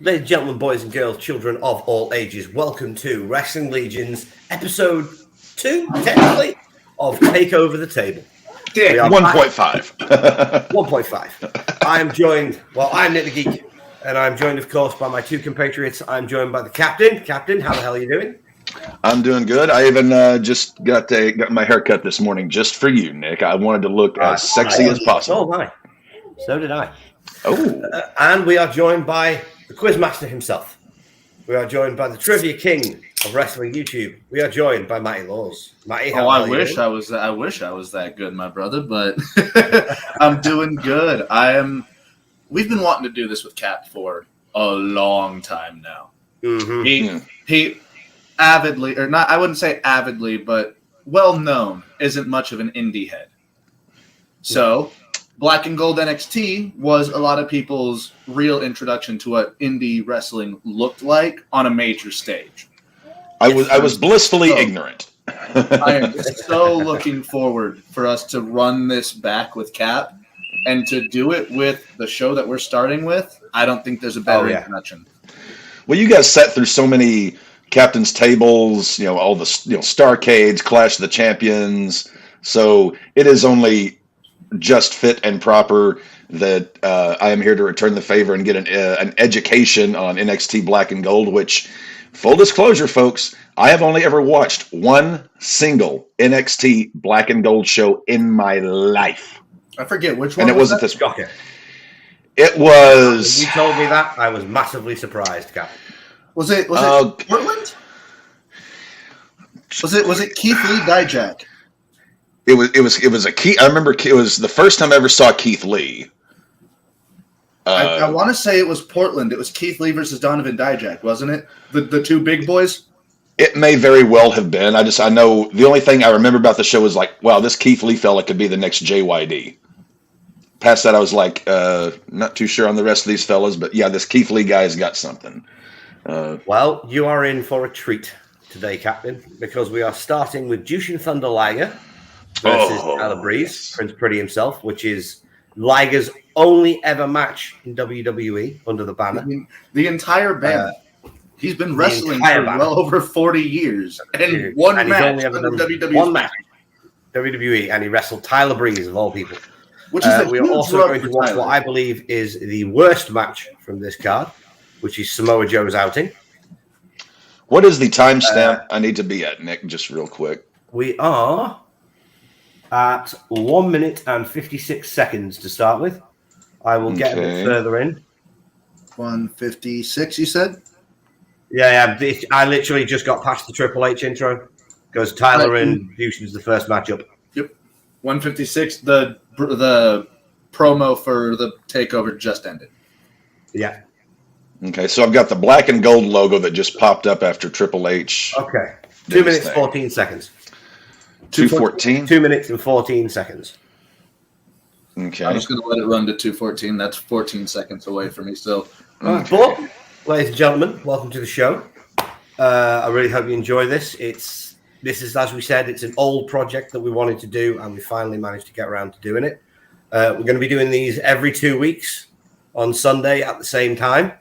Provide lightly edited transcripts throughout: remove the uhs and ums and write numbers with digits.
Ladies and gentlemen, boys and girls, children of all ages, welcome to Wrestling Legion's episode 2, technically, of Takeover the Table. 1.5. 1.5. I'm Nick the Geek, and I'm joined, of course, by my two compatriots. I'm joined by the Captain. Captain, how the hell are you doing? I'm doing good. I even just got my hair cut this morning just for you, Nick. I wanted to look as sexy as possible. Oh, my. So did I. Oh. And we are joined by the Quizmaster himself. We are joined by the Trivia King of Wrestling YouTube. We are joined by Matty Laws. Matty, how I wish I was that good, my brother, but I'm doing good. We've been wanting to do this with Cap for a long time now. Mm-hmm. He avidly, or not, I wouldn't say avidly, but well known, isn't much of an indie head. So Black and Gold NXT was a lot of people's real introduction to what indie wrestling looked like on a major stage. I was blissfully ignorant. I am so looking forward for us to run this back with Cap and to do it with the show that we're starting with. I don't think there's a better introduction. Well, you guys sat through so many captain's tables, all the Starcades, Clash of the Champions. So it is only just fit and proper that I am here to return the favor and get an education on NXT Black and Gold, which, full disclosure, folks, I have only ever watched one single NXT Black and Gold show in my life. I forget which one. And it wasn't this one. Okay. It was. When you told me that, I was massively surprised, Cap. Was it Portland? Was it Keith Lee Dijak? It was a Keith. I remember it was the first time I ever saw Keith Lee. I want to say it was Portland. It was Keith Lee versus Donovan Dijak, wasn't it? The two big boys. It may very well have been. I know the only thing I remember about the show was like, wow, this Keith Lee fella could be the next JYD. Past that, I was like, not too sure on the rest of these fellas, but yeah, this Keith Lee guy's got something. Well, you are in for a treat today, Captain, because we are starting with Jushin Thunder Liger versus Tyler Breeze, Prince Pretty himself, which is Liger's only ever match in WWE under the banner. The entire banner. He's been wrestling for well over 40 years. And one match under WWE. One match. WWE, and he wrestled Tyler Breeze, of all people. Which is we are also going to watch what I believe is the worst match from this card, which is Samoa Joe's outing. What is the timestamp I need to be at, Nick, just real quick? We are at 1 minute and 56 seconds to start with. I will get a bit further in. 156, you said? Yeah. I literally just got past the Triple H intro. Goes Tyler and Jushin's the first matchup. Yep. 156, the promo for the Takeover just ended. Yeah. Okay, so I've got the Black and Gold logo that just popped up after Triple H. Okay. 2 minutes, 14 seconds. 2:14? 2 minutes and 14 seconds. Okay. I'm just going to let it run to 2:14. That's 14 seconds away from me still. Okay. But, ladies and gentlemen, welcome to the show. I really hope you enjoy this. This is, as we said, it's an old project that we wanted to do, and we finally managed to get around to doing it. We're going to be doing these every 2 weeks on Sunday at the same time,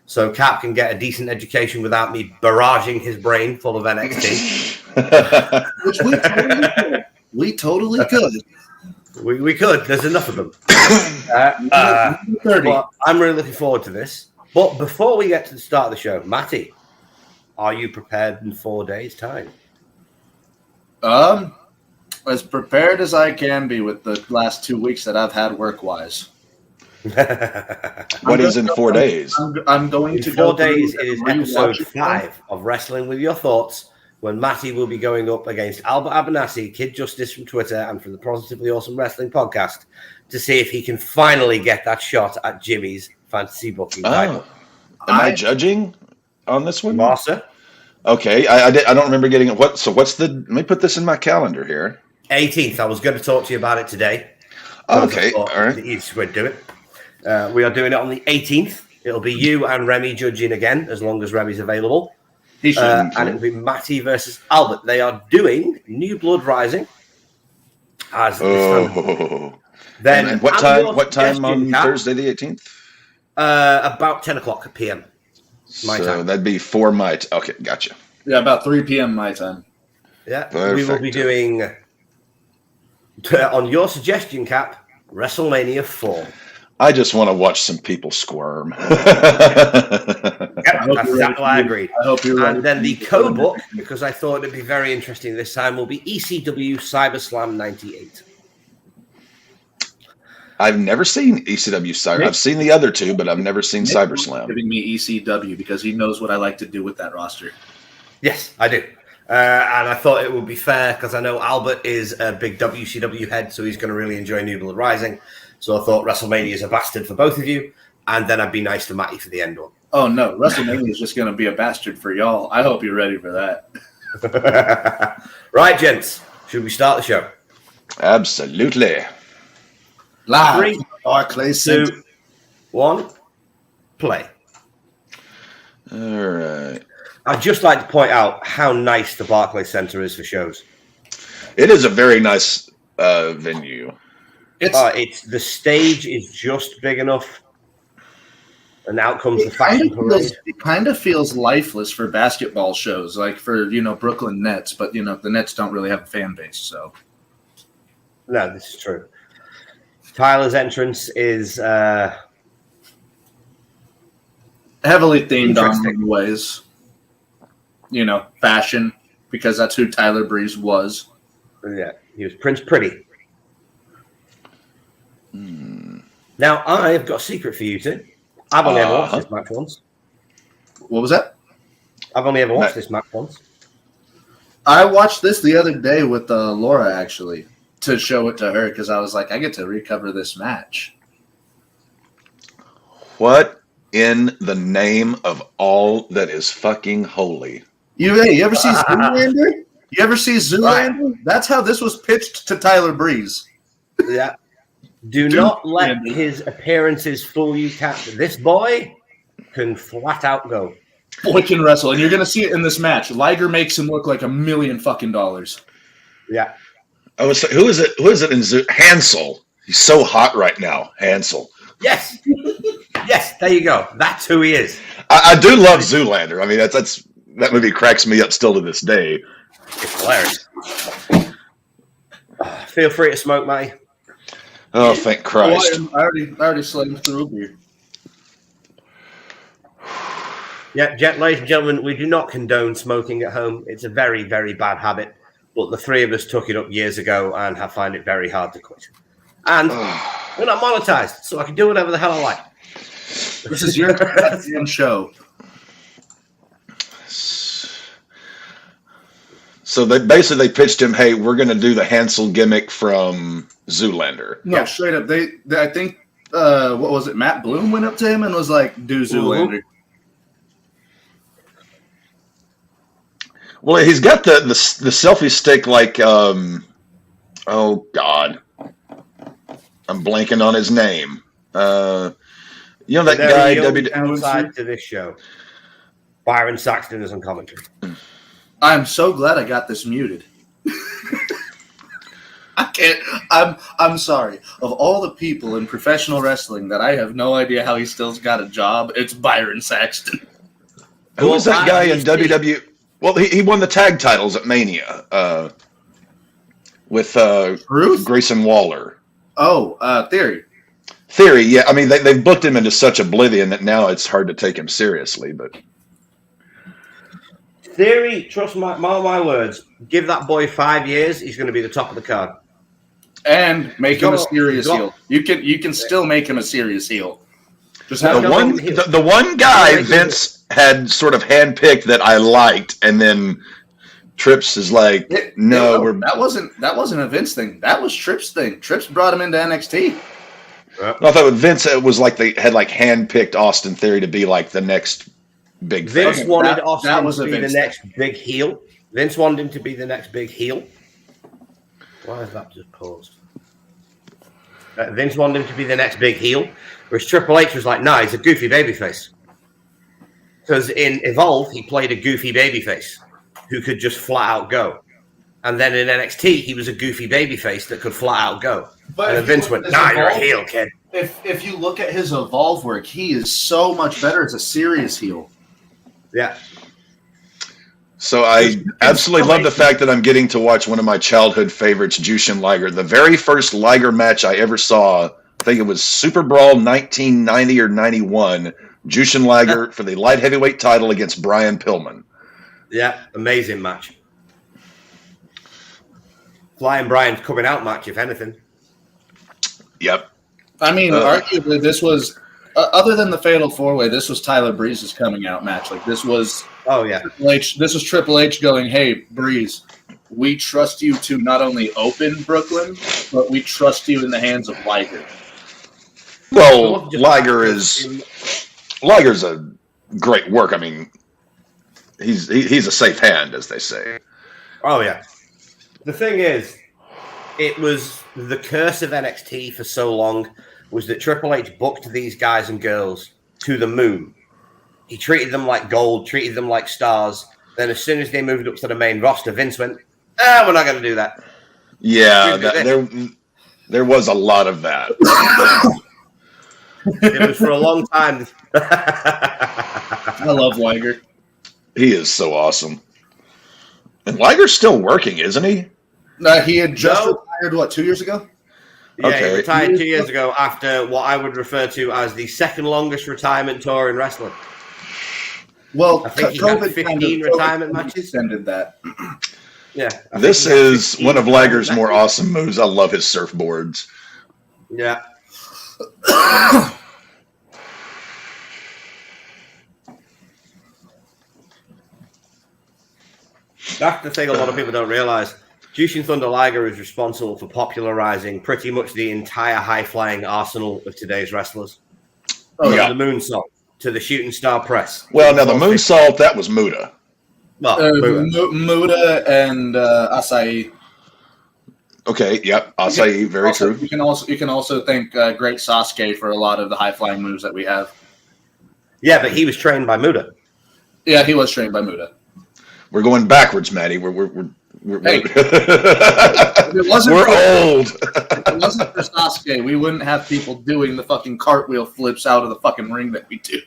so Cap can get a decent education without me barraging his brain full of NXT. Which we totally could. We could. There's enough of them. But I'm really looking forward to this. But before we get to the start of the show, Matty, are you prepared in 4 days' time? As prepared as I can be with the last 2 weeks that I've had work-wise. What is in 4 days? I'm going to 4 days. It is episode 5 of Wrestling with Your Thoughts, when Matty will be going up against Albert Abernathy, Kid Justice from Twitter, and from the Positively Awesome Wrestling podcast to see if he can finally get that shot at Jimmy's fantasy booking title. Am I judging on this one? Marcia? Okay, I don't remember getting it. Let me put this in my calendar here. 18th. I was going to talk to you about it today. Okay, all right. The easiest way to do it. We are doing it on the 18th. It'll be you and Remy judging again, as long as Remy's available. And it'll be Matty versus Albert. They are doing New Blood Rising. Then what time on Thursday the 18th? About 10 o'clock p.m. My So time. that'd be 4 my time. Okay, gotcha. Yeah, about 3 p.m. my time. Yeah, we will be doing, on your suggestion, Cap, WrestleMania 4. I just want to watch some people squirm. Yep, that's exactly what I agreed. I hope you're ready. And then the co-book, because I thought it'd be very interesting this time, will be ECW CyberSlam 98. I've never seen ECW Cyber. I've seen the other two, but I've never seen CyberSlam. Giving me ECW because he knows what I like to do with that roster. Yes, I do. And I thought it would be fair because I know Albert is a big WCW head, so he's going to really enjoy New Blood Rising. So I thought WrestleMania is a bastard for both of you, and then I'd be nice to Matty for the end one. Oh, no. WrestleMania is just going to be a bastard for y'all. I hope you're ready for that. Right, gents. Should we start the show? Absolutely. Live. 3, Barclays 2, Center. 1, play. All right. I'd just like to point out how nice the Barclays Center is for shows. It is a very nice venue. It's the stage is just big enough, and out comes the fashion parade. It kind of feels lifeless for basketball shows, like for Brooklyn Nets, but the Nets don't really have a fan base. So No, this is true. Tyler's entrance is heavily themed on Interesting. ways, fashion, because that's who Tyler Breeze was. yeah, he was Prince Pretty. Now I've got a secret for you two. I've only ever watched this match once. What was that? I've only ever watched this match once. I watched this the other day with Laura, actually, to show it to her because I was like, I get to recover this match. What in the name of all that is fucking holy? You ever see Zoolander? You ever see Zoolander? That's how this was pitched to Tyler Breeze. Yeah. Do not let his appearances fool you, Cap. This boy can flat out go. Boy can wrestle, and you're gonna see it in this match. Liger makes him look like $1 million fucking dollars. Yeah. I was who is it? Who is it in Hansel? He's so hot right now, Hansel. Yes. Yes, there you go. That's who he is. I do love Zoolander. I mean, that movie cracks me up still to this day. It's hilarious. Feel free to smoke, Matty. Oh, thank Christ! I already slammed through a beer. Yeah, ladies and gentlemen, we do not condone smoking at home. It's a very, very bad habit. But the three of us took it up years ago and have found it very hard to quit. And we're not monetized, so I can do whatever the hell I like. This is your goddamn show. So they pitched him, hey, we're going to do the Hansel gimmick from Zoolander. No, straight up. They I think what was it? Matt Bloom went up to him and was like, "Do Zoolander." Well, he's got the selfie stick like oh God, I'm blanking on his name. That guy. Outside to this show, Byron Saxton is on commentary. I'm so glad I got this muted. I can't. I'm sorry. Of all the people in professional wrestling that I have no idea how he still's got a job, it's Byron Saxton. Who was that guy in WWE? Well, he won the tag titles at Mania with Grayson Waller. Oh, Theory. Theory, yeah. I mean, they've booked him into such oblivion that now it's hard to take him seriously. But Theory, trust my words. Give that boy 5 years, he's going to be the top of the card. And make him a serious heel. You can still make him a serious heel. Just the one guy Vince had sort of handpicked that I liked, and then Trips is like, that wasn't a Vince thing. That was Trips' thing. Trips brought him into NXT. I thought with Vince it was like they had like handpicked Austin Theory to be like the next big thing. Vince wanted Austin to be the next big heel. Vince wanted him to be the next big heel. Why is that just paused? Vince wanted him to be the next big heel, whereas Triple H was like, "No, he's a goofy babyface." Because in Evolve, he played a goofy babyface who could just flat out go. And then in NXT, he was a goofy babyface that could flat out go. But and then Vince went, "Nah, you're a heel, kid." If you look at his Evolve work, he is so much better as a serious heel. Yeah. So I absolutely love the fact that I'm getting to watch one of my childhood favorites, Jushin Liger. The very first Liger match I ever saw, I think it was Super Brawl 1990 or 91, Jushin Liger for the light heavyweight title against Brian Pillman. Yeah, amazing match. Flying Brian's coming out match, if anything. Yep. I mean, arguably, this was other than the Fatal 4-Way. This was Tyler Breeze's coming out match. Like this was. Oh yeah. Triple H. This was Triple H going, "Hey, Breeze, we trust you to not only open Brooklyn, but we trust you in the hands of Liger." Well, Liger's a great work. I mean, he's a safe hand, as they say. Oh yeah. The thing is, it was the curse of NXT for so long was that Triple H booked these guys and girls to the moon. He treated them like gold, treated them like stars. Then as soon as they moved up to the main roster, Vince went, we're not going to do that. Yeah, there was a lot of that. It was for a long time. I love Liger. He is so awesome. And Liger's still working, isn't he? He had just retired, 2 years ago? Yeah, Okay. he retired 2 years ago after what I would refer to as the second longest retirement tour in wrestling. Well, I think he had 15 retirement matches. Extended that. Yeah. This is one of Liger's more awesome moves. I love his surfboards. Yeah. That's the thing a lot of people don't realize. Jushin Thunder Liger is responsible for popularizing pretty much the entire high-flying arsenal of today's wrestlers. Oh, yeah. The moonsault to the shooting star press. Well, now the moonsault, that was Muda. Well, Muda and Asai. Okay, yep, Asai, very true. You can also thank Great Sasuke for a lot of the high-flying moves that we have. Yeah, but he was trained by Muda. Yeah, he was trained by Muda. We're going backwards, Matty. We're Hey, we're old. If it wasn't for Sasuke, we wouldn't have people doing the fucking cartwheel flips out of the fucking ring that we do.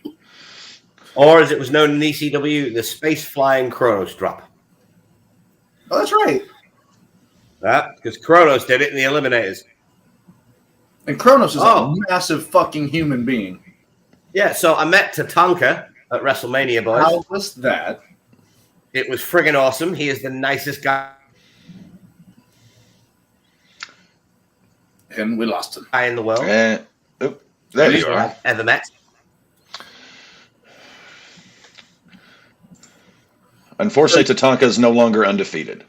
Or as it was known in ECW, the space flying Kronos drop. Oh, that's right. Because Kronos did it in the Eliminators. And Kronos is a massive fucking human being. Yeah, so I met Tatanka at WrestleMania, boys. How was that? It was friggin' awesome. He is the nicest guy And we lost him. in the world. There you are. Ever met. Unfortunately, Tatanka is no longer undefeated.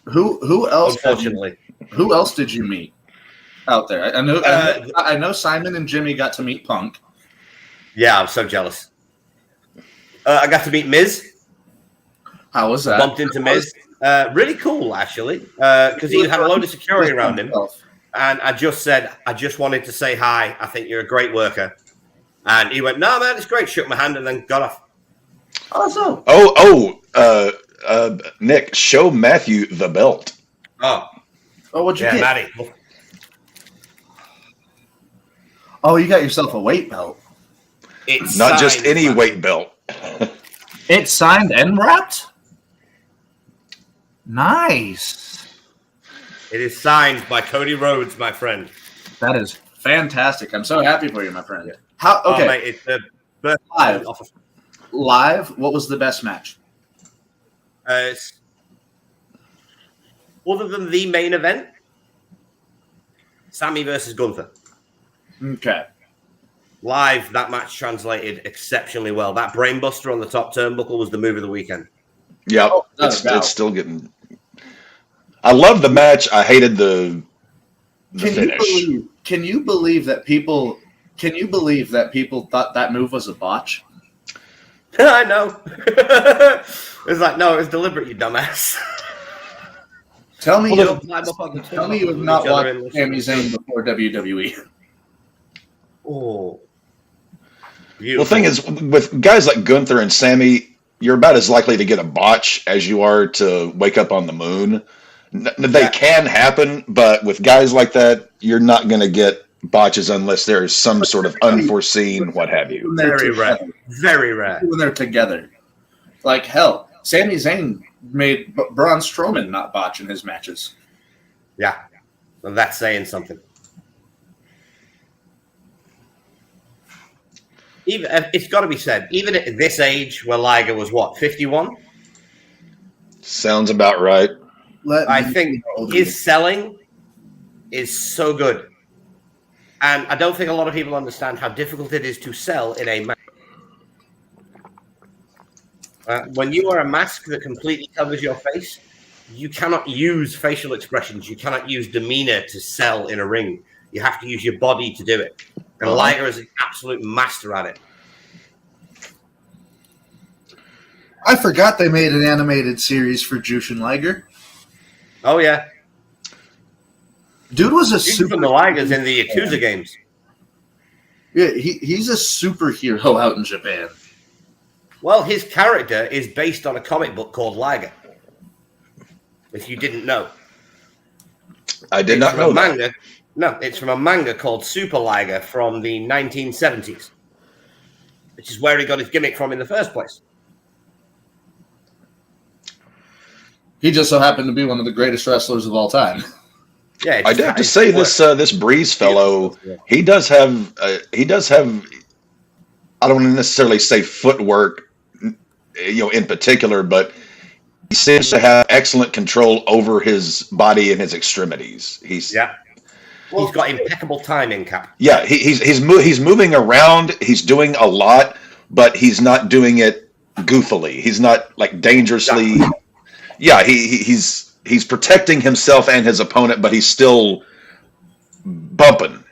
Who else? Unfortunately. Who else did you meet out there? I know Simon and Jimmy got to meet Punk. Yeah, I'm so jealous. I got to meet Miz. How was that? Bumped into Miz. Really cool, actually, because he had a load of security around him. And I just said, I just wanted to say hi. I think you're a great worker. And he went, no, man, it's great. Shook my hand and then got off. Awesome. Nick, show Matthew the belt. Oh, what'd you get? Maddie. Oh, you got yourself a weight belt. It's not just signed, any man. weight belt. It's signed and wrapped? Nice. It is signed by Cody Rhodes, my friend. That is fantastic. I'm so happy for you, my friend. How? Okay. Oh, mate, it's the birth Live. off of- Live, what was the best match? Other than the main event, Sammy versus Gunther. Okay. Live, that match translated exceptionally well. That brainbuster on the top turnbuckle was the move of the weekend. Yeah, it's still getting. I love the match. I hated the finish. Can you believe that people? Can you believe that people thought that move was a botch? I know. It's like, no, it was deliberate, you dumbass. Tell me, You you have not watched Sami Zayn before WWE. Oh. Well, the thing is, with guys like Gunther and Sammy, you're about as likely to get a botch as you are to wake up on the moon. They can happen, but with guys like that, you're not going to get botches unless there's some sort of unforeseen what have you. Very rare. Very rare. When they're together. Like hell, Sami Zayn made Braun Strowman not botch in his matches. Yeah, well, that's saying something. Even it's got to be said, even at this age, where Liger was what 51. Sounds about right. I think his selling is so good, and I don't think a lot of people understand how difficult it is to sell in a match. When you wear a mask that completely covers your face, you cannot use facial expressions. You cannot use demeanor to sell in a ring. You have to use your body to do it. And Liger is an absolute master at it. I forgot they made an animated series for Jushin Liger. Oh, yeah. Dude was a super from the Ligers in the Yakuza games. Yeah, he's a superhero out in Japan. Well, his character is based on a comic book called Liger. If you didn't know. I did not know that. Manga. No, it's from a manga called Super Liger from the 1970s, which is where he got his gimmick from in the first place. He just so happened to be one of the greatest wrestlers of all time. Yeah, I do have to say this Breeze fellow, he does have I don't want to necessarily say footwork, in particular, but he seems to have excellent control over his body and his extremities. He's got impeccable timing, Cap. Yeah, he's moving around. He's doing a lot, but he's not doing it goofily. He's not like dangerously. Yeah, he's protecting himself and his opponent, but he's still bumping.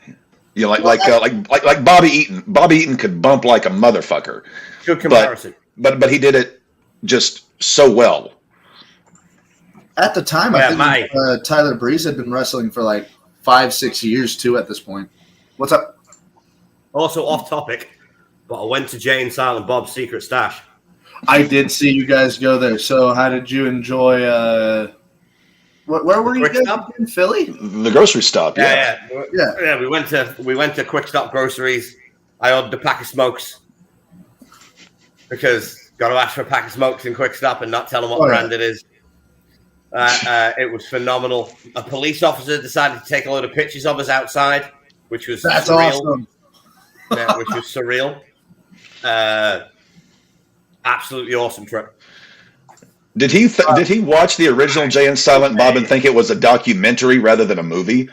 Like Bobby Eaton. Bobby Eaton could bump like a motherfucker. Good comparison. But he did it just so well. At the time, I think Tyler Breeze had been wrestling for like 5-6 years too. At this point, what's up? Also off topic, but I went to Jay and Silent Bob's Secret Stash. I did see you guys go there. So, how did you enjoy? Where were you guys in Philly? The grocery stop. Yeah. We went to Quick Stop Groceries. I ordered a pack of smokes because got to ask for a pack of smokes in Quick Stop and not tell them what brand it is. It was phenomenal. A police officer decided to take a load of pictures of us outside, which was surreal. Awesome. Which was surreal. Absolutely awesome trip. Did he watch the original Jay and Silent Bob and think it was a documentary rather than a movie?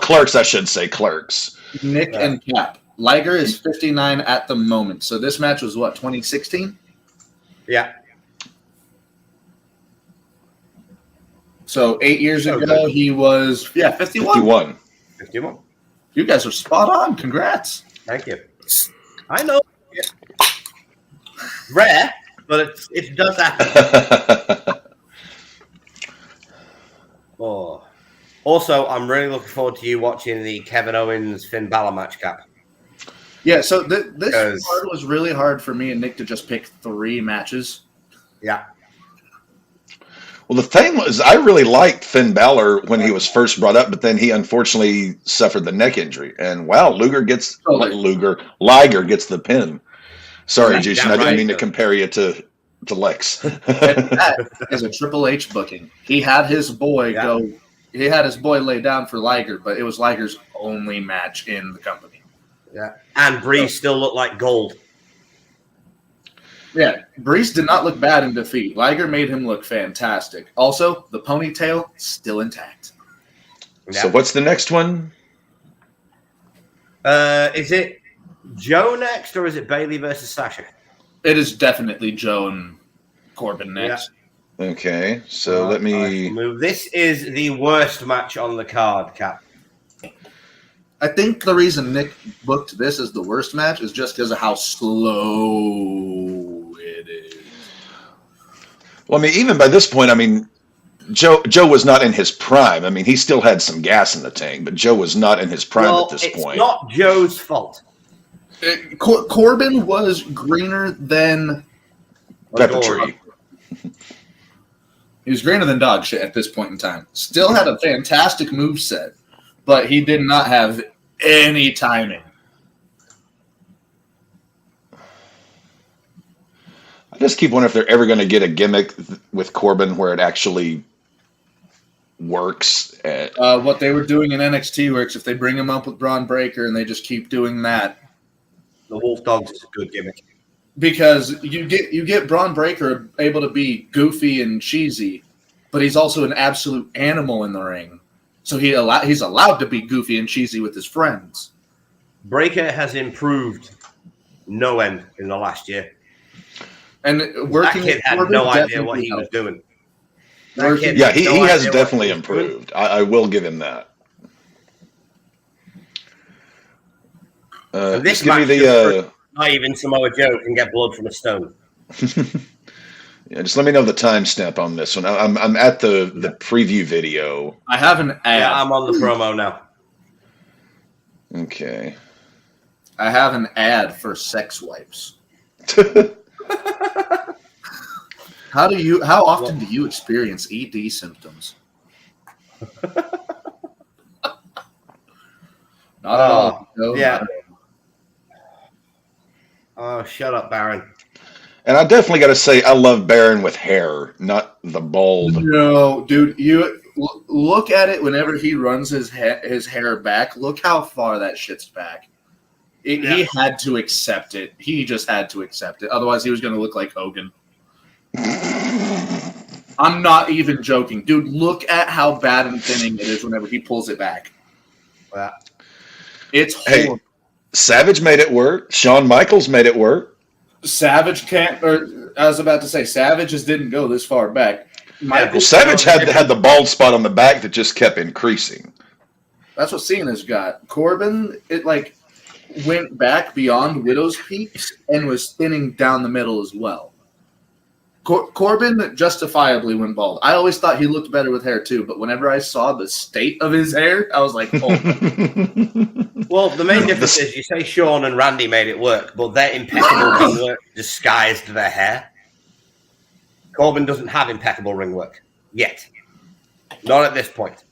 Clerks, I should say, Clerks. Nick and Cap. Liger is 59 at the moment. So this match was what, 2016? Yeah. So 8 years ago, he was 51. 51. You guys are spot on. Congrats. Thank you. I know. Rare, but it does happen. Also, I'm really looking forward to you watching the Kevin Owens Finn Balor match, Cap. Yeah, so this card was really hard for me and Nick to just pick 3 matches. Yeah. Well, the thing was, I really liked Finn Balor when he was first brought up, but then he unfortunately suffered the neck injury. And Liger gets the pin. Sorry, Jushin, I didn't mean to compare you to Lex. That is a Triple H booking. He had his boy He had his boy lay down for Liger, but it was Liger's only match in the company. Yeah, and Breeze still looked like gold. Yeah, Breeze did not look bad in defeat. Liger made him look fantastic. Also, the ponytail still intact. Yeah. So what's the next one? Is it Joe next, or is it Bayley versus Sasha? It is definitely Joe and Corbin next. Yeah. Okay, so let me move. This is the worst match on the card, Cap. I think the reason Nick booked this as the worst match is just because of how slow it is. Well, I mean, even by this point, I mean, Joe was not in his prime. I mean, he still had some gas in the tank, but Joe was not in his prime at this point. It's not Joe's fault. Corbin was greener than Pepper Tree. He was greener than dog shit at this point in time. Still had a fantastic moveset, but he did not have any timing. I just keep wondering if they're ever going to get a gimmick with Corbin where it actually works. What they were doing in NXT works. If they bring him up with Braun Breaker and they just keep doing that, The Wolf Dogs is a good gimmick. because you get Braun Breaker able to be goofy and cheesy, but he's also an absolute animal in the ring. So he's allowed to be goofy and cheesy with his friends. Breaker has improved no end in the last year. And That working kid with had Corbin no idea definitely what he was helped. doing. Yeah, he has idea what definitely he was doing. improved. I will give him that. And this Just give me match the. not even Samoa Joe can get blood from a stone. Yeah, just let me know the timestamp on this one. I'm at the preview video. I have an ad. Yeah, I'm on the promo now. Okay. I have an ad for sex wipes. How often do you experience ED symptoms? Not at all. No, yeah. not at all. Oh, shut up, Baron. And I definitely got to say, I love Baron with hair, not the bald. No, dude, you look at it whenever he runs his hair back. Look how far that shit's back. He had to accept it. He just had to accept it. Otherwise, he was going to look like Hogan. I'm not even joking. Dude, look at how bad and thinning it is whenever he pulls it back. Yeah. It's Hey, horrible. Savage made it work. Shawn Michaels made it work. Savage can't, or I was about to say, Savage just didn't go this far back. Well, Savage had the bald spot on the back that just kept increasing. That's what Cena's got. Corbin, it like went back beyond Widow's Peaks and was thinning down the middle as well. Corbin justifiably went bald. I always thought he looked better with hair too, but whenever I saw the state of his hair, I was like, oh. Well, the main difference is you say Shawn and Randy made it work, but their impeccable ring work disguised their hair. Corbin doesn't have impeccable ring work yet. Not at this point.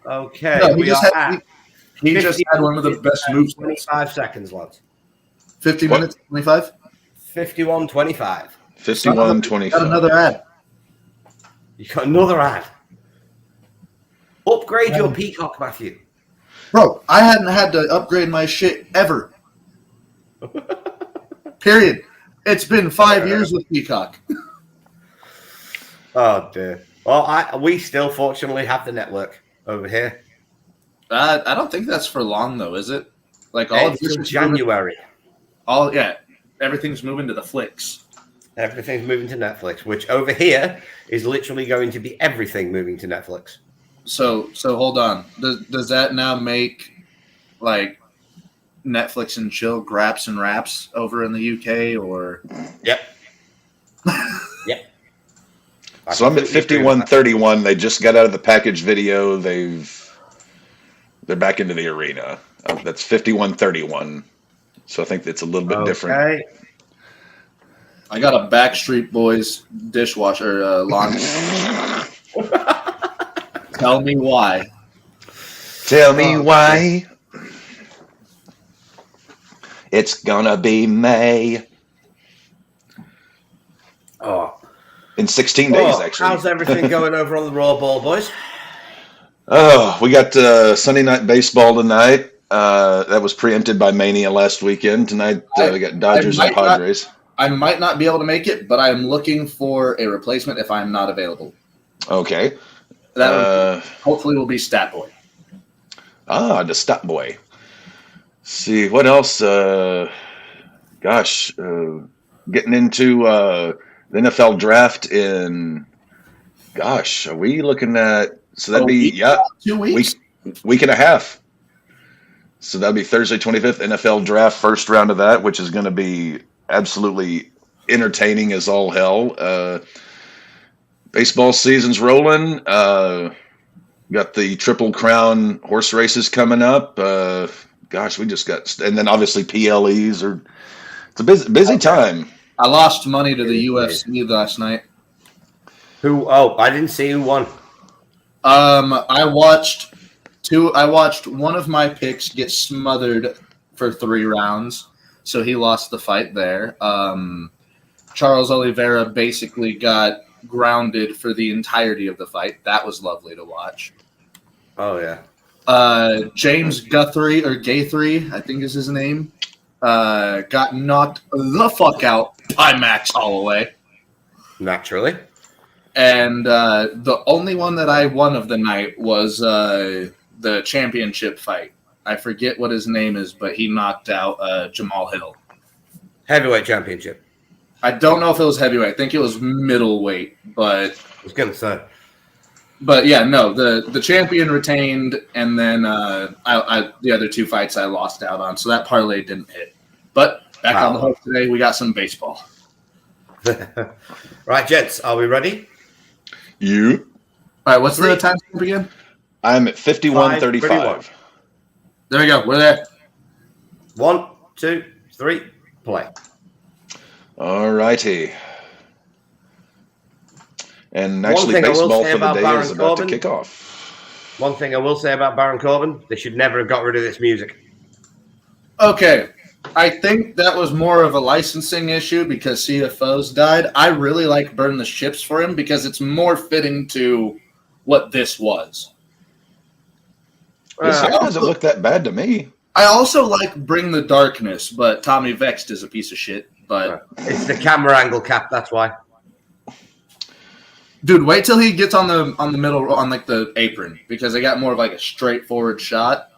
Okay, No, we are at he just had one of the best moves. 25 seconds, lads. 50 What? minutes, 25? 51-25. 51-25. Got another ad. You got another ad. Upgrade your Peacock, Matthew. Bro, I hadn't had to upgrade my shit ever. Period. It's been 5 years with Peacock. Oh, dear. Well, we still fortunately have the network over here. I don't think that's for long, though, is it? Like all of It's this till is January. everything's moving to the flicks. Everything's moving to Netflix, which over here is literally going to be everything moving to Netflix. So hold on. Does that now make like Netflix and chill graps and raps over in the UK or? Yep. Yep. So I'm at 51-31. They just got out of the package video. They're back into the arena. That's 51-31. So I think it's a little bit different. Okay. I got a Backstreet Boys dishwasher laundry. Tell me why. Tell me why. It's gonna be May. Oh. In 16 days, actually. How's everything going over on the Raw Ball, boys? Oh, we got Sunday Night Baseball tonight. That was preempted by Mania last weekend. Tonight we got Dodgers and Padres. I might not be able to make it, but I'm looking for a replacement if I'm not available. Okay. That hopefully will be Stat Boy. The Stat Boy. See, what else? Getting into the NFL draft in, are we looking at, so that'd be, 2 weeks. Week and a half. So that'd be Thursday, 25th, NFL draft, first round of that, which is going to be absolutely entertaining as all hell. Baseball season's rolling. Got the Triple Crown horse races coming up. We just got, and then obviously PLEs it's a busy time. I lost money to the UFC last night. Who? Oh, I didn't see who won. I watched one of my picks get smothered for 3 rounds so he lost the fight there. Charles Oliveira basically got grounded for the entirety of the fight. That was lovely to watch. Oh, yeah. James Guthrie, or Gaithry, I think is his name, got knocked the fuck out by Max Holloway. Naturally. And the only one that I won of the night was the championship fight. I forget what his name is, but he knocked out Jamal Hill. Heavyweight championship. I don't know if it was heavyweight. I think it was middleweight, but I was going to say. But yeah, no, the champion retained, and then the other two fights I lost out on, so that parlay didn't hit. But back on the hook today, we got some baseball. Right, gents, are we ready? You. All right, what's the time stamp again? I'm at 51:35. There we go. We're there. 1, 2, 3, play. All righty. And actually, thing I will baseball say for the about day Baron is about to Corbin- kick off. One thing I will say about Baron Corbin, they should never have got rid of this music. Okay. I think that was more of a licensing issue because CFOs died. I really like Burn the Ships for him because it's more fitting to what this was. This doesn't look that bad to me. I also like Bring the Darkness, but Tommy Vext is a piece of shit. But It's the camera angle cap, that's why. dude, wait till he gets on the middle on like the apron because they got more of like a straightforward shot.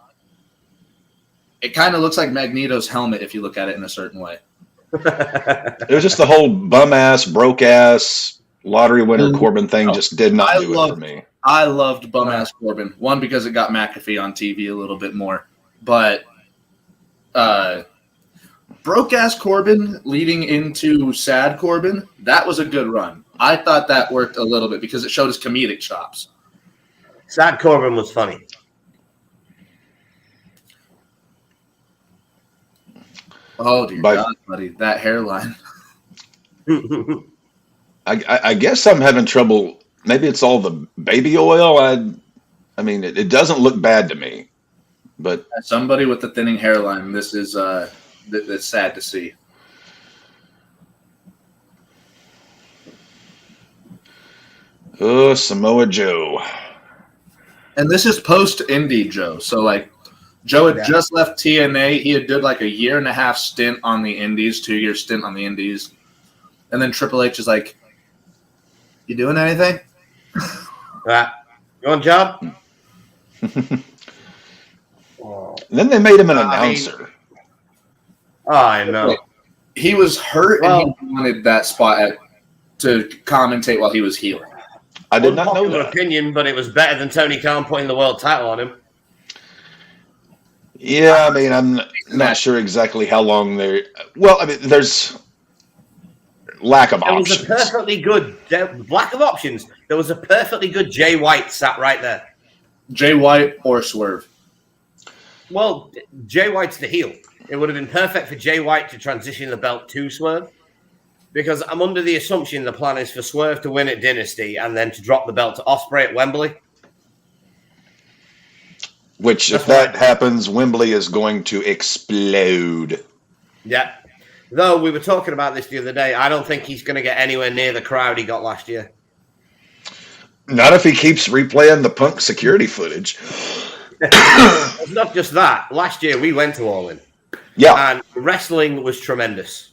It kind of looks like Magneto's helmet if you look at it in a certain way. It was just the whole bum ass, broke ass, lottery winner Corbin thing just did not do it for me. I loved bum ass Corbin. One, because it got McAfee on TV a little bit more. But broke ass Corbin leading into sad Corbin, that was a good run. I thought that worked a little bit because it showed his comedic chops. Sad Corbin was funny. Oh, dear God, buddy. That hairline. I guess I'm having trouble. Maybe it's all the baby oil. I mean, it doesn't look bad to me. But As somebody with a thinning hairline, this is that's sad to see. oh, Samoa Joe. And this is post-Indie Joe. So, like, Joe had just left TNA. He had did like a 1.5-year stint on the Indies, 2-year stint on the Indies. And then Triple H is like, you doing anything? Right. You on job? Then they made him an announcer. I know. He was hurt and he wanted that spot to commentate while he was heel. I did not know Unpopular that. opinion, but it was better than Tony Khan putting the world title on him. Yeah, I mean, I'm not sure exactly how long they're. Well, I mean, there's lack of There was options. a perfectly good lack of options. There was a perfectly good Jay White sat right there. Jay White or Swerve. Well, Jay White's the heel. It would have been perfect for Jay White to transition the belt to Swerve, because I'm under the assumption the plan is for Swerve to win at Dynasty and then to drop the belt to Ospreay at Wembley. Which, if that happens, Wembley is going to explode. Yeah. Though we were talking about this the other day, I don't think he's going to get anywhere near the crowd he got last year. Not if he keeps replaying the Punk security footage. It's not just that. Last year we went to All In. Yeah. And the wrestling was tremendous.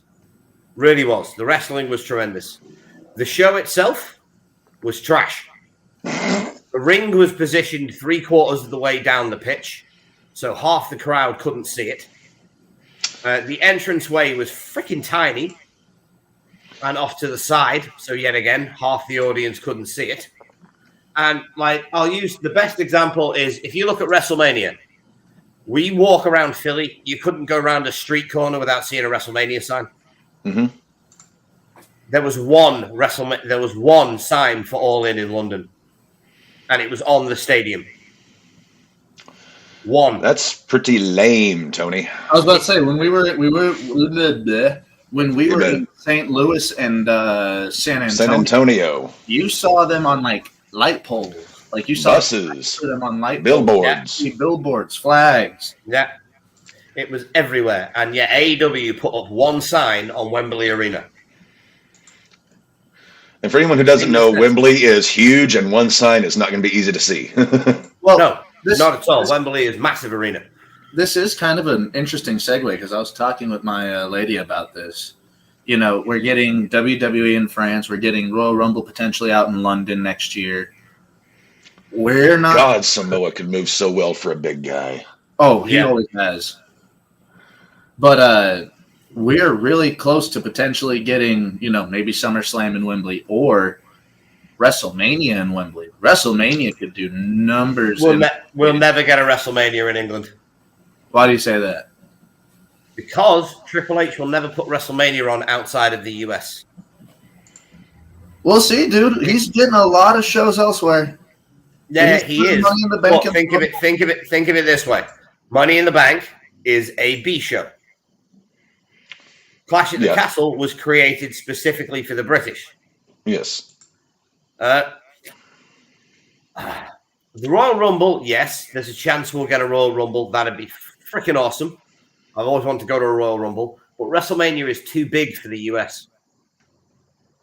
Really was. The wrestling was tremendous. The show itself was trash. The ring was positioned 3/4 of the way down the pitch, so half the crowd couldn't see it. The entranceway was freaking tiny and off to the side, so yet again, half the audience couldn't see it. And like, I'll use the best example is if you look at WrestleMania, we walk around Philly, you couldn't go around a street corner without seeing a WrestleMania sign. Mm-hmm. There was one sign for All In London, and it was on the stadium. One. That's pretty lame, Tony. I was about to say when we were in St. Louis and San Antonio, you saw them on like light poles, like you saw buses, them on light billboards, poles. Billboards, flags. Yeah. It was everywhere. And yet AEW put up one sign on Wembley Arena. And for anyone who doesn't know, Wembley is huge, and one sign is not going to be easy to see. Well, no, not at all. Wembley is massive arena. This is kind of an interesting segue because I was talking with my lady about this. You know, we're getting WWE in France. We're getting Royal Rumble potentially out in London next year. We're not. God, Samoa could move so well for a big guy. Oh, he always has. But we're really close to potentially getting, maybe SummerSlam in Wembley or WrestleMania in Wembley. WrestleMania could do numbers. We'll never get a WrestleMania in England. Why do you say that? Because Triple H will never put WrestleMania on outside of the US. We'll see, dude. He's getting a lot of shows elsewhere. Yeah, he is. Money in the Bank. Well, think of it this way: Money in the Bank is a B show. Clash at the Castle was created specifically for the British. Yes. The Royal Rumble, yes, there's a chance we'll get a Royal Rumble. That'd be freaking awesome. I've always wanted to go to a Royal Rumble, but WrestleMania is too big for the US.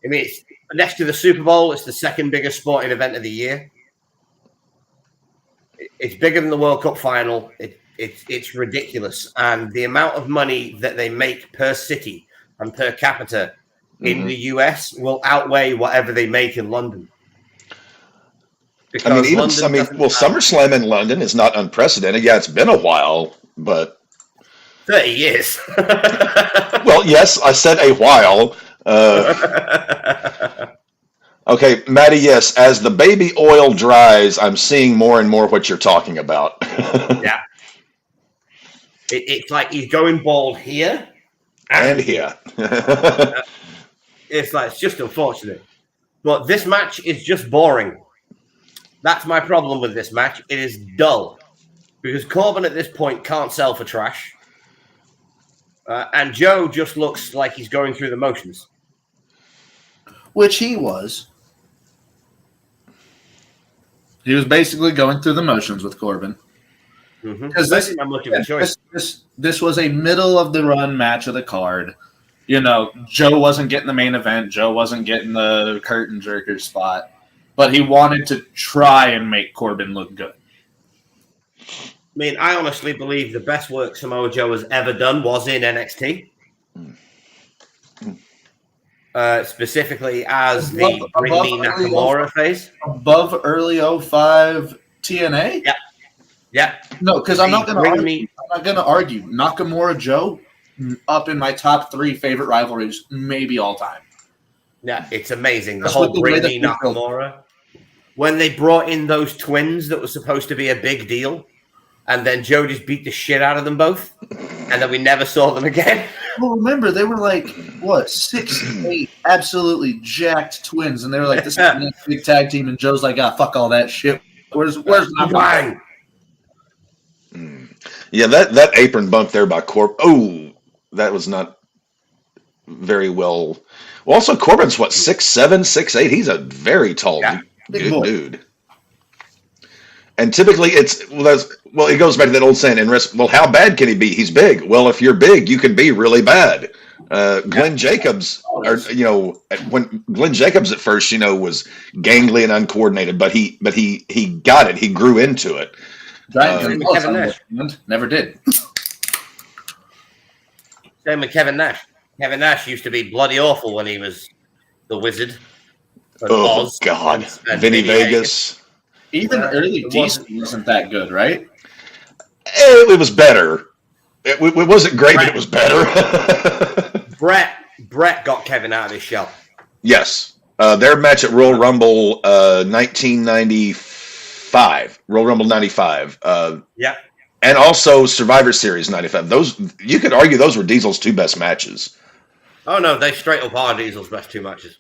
I mean, it's next to the Super Bowl. It's the second biggest sporting event of the year. It's bigger than the World Cup final. It's ridiculous. And the amount of money that they make per city and per capita in the US will outweigh whatever they make in London. Because SummerSlam in London is not unprecedented. Yeah, it's been a while, but 30 years. Well, yes, I said a while. Okay, Maddie, yes, as the baby oil dries, I'm seeing more and more what you're talking about. Yeah. It's like he's going bald here. And here. It's just unfortunate. But this match is just boring. That's my problem with this match. It is dull. Because Corbin at this point can't sell for trash. And Joe just looks like he's going through the motions. Which he was. He was basically going through the motions with Corbin. Because this was a middle of the run match of the card. Joe wasn't getting the main event. Joe wasn't getting the curtain jerker spot. But he wanted to try and make Corbin look good. I mean, I honestly believe the best work Samoa Joe has ever done was in NXT. Specifically as the Bring Me Nakamura phase. Above early 05 TNA? Yeah. No, because I'm not going to argue. Nakamura Joe, up in my top 3 favorite rivalries, maybe all time. Yeah, it's amazing. The whole Bring Me Nakamura. When they brought in those twins that was supposed to be a big deal, and then Joe just beat the shit out of them both, and then we never saw them again. Well, remember, they were like, 6'8", absolutely jacked twins, and they were like, this is the next big tag team, and Joe's like, fuck all that shit. Where's Nakamura? Yeah, that apron bump there by Corbin. Oh, that was not very well. Well, also, Corbin's 6'7", 6'8". He's a very tall dude. And typically it goes back to that old saying in wrestling, well, how bad can he be? He's big. Well, if you're big, you can be really bad. Glenn Jacobs, when Glenn Jacobs at first, was gangly and uncoordinated, but he got it. He grew into it. Kevin Nash never did. Same with Kevin Nash. Kevin Nash used to be bloody awful when he was the Wizard. Oh, Oz, God. Vinny Vegas. Even early DC wasn't that good, right? It was better. It wasn't great, but it was better. Brett got Kevin out of his shell. Yes. Their match at Royal Rumble 1995. Royal Rumble 95. Yeah. And also Survivor Series 95. Those, you could argue those were Diesel's 2 best matches. Oh, no, they straight up are Diesel's best 2 matches.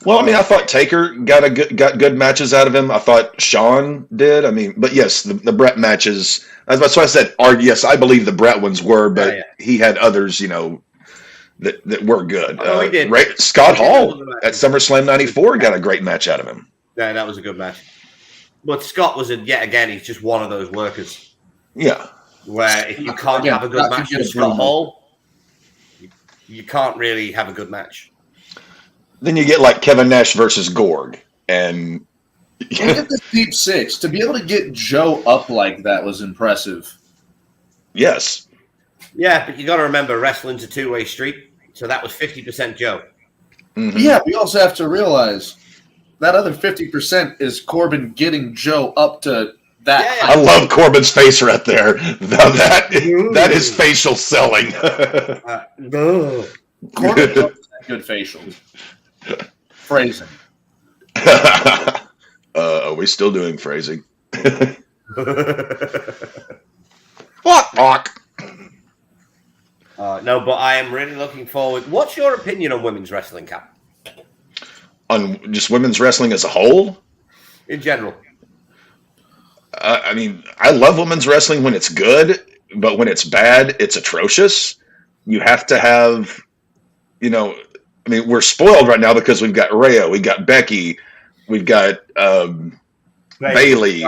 Well, I mean, I thought Taker got good matches out of him. I thought Shawn did. I mean, but yes, the Brett matches. That's why I said, yes, I believe the Brett ones were, but he had others, that were good. He did. Scott Hall at SummerSlam '94 got a great match out of him. Yeah, that was a good match. But Scott was yet again. He's just one of those workers Yeah. where if you can't have a good match with Scott Hall, you can't really have a good match. Then you get like Kevin Nash versus Gorg, and look at this Deep Six. To be able to get Joe up like that was impressive. Yes. Yeah, but you got to remember, wrestling's a two-way street. So that was 50% Joe. Mm-hmm. Yeah, we also have to realize that other 50% is Corbin getting Joe up to that. Yeah. I love Corbin's face right there. That is facial selling. Corbin loves good facials. Phrasing. Are we still doing phrasing? Walk. No, but I am really looking forward. What's your opinion on women's wrestling, Cap? On just women's wrestling as a whole? In general. I mean, I love women's wrestling when it's good, but when it's bad, it's atrocious. You have to have, we're spoiled right now because we've got Rhea, we've got Becky, we've got Bailey,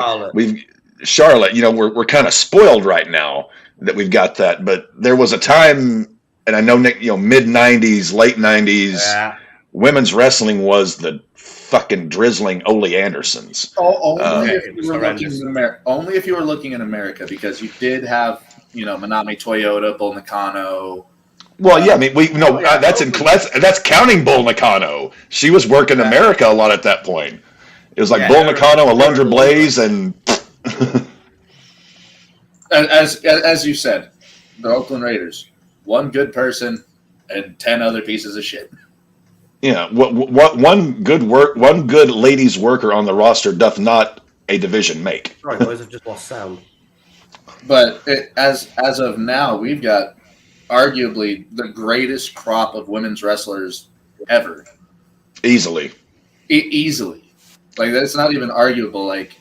Charlotte. We're kind of spoiled right now that we've got that. But there was a time, and I know Nick, mid '90s, late '90s, women's wrestling was the fucking drizzling Ole Andersons. Only if you were looking in America, because you did have, Manami Toyota, Bull Nakano. Well, yeah, I mean, that's counting Bull Nakano. She was working America a lot at that point. It was like Bull Nakano, Alundra Blaze, and as you said, the Oakland Raiders, one good person and 10 other pieces of shit. Yeah, one good ladies worker on the roster doth not a division make. Sorry, boys, I've just lost sound. But as of now, we've got arguably the greatest crop of women's wrestlers ever. Easily. Easily. Like, that's not even arguable. Like,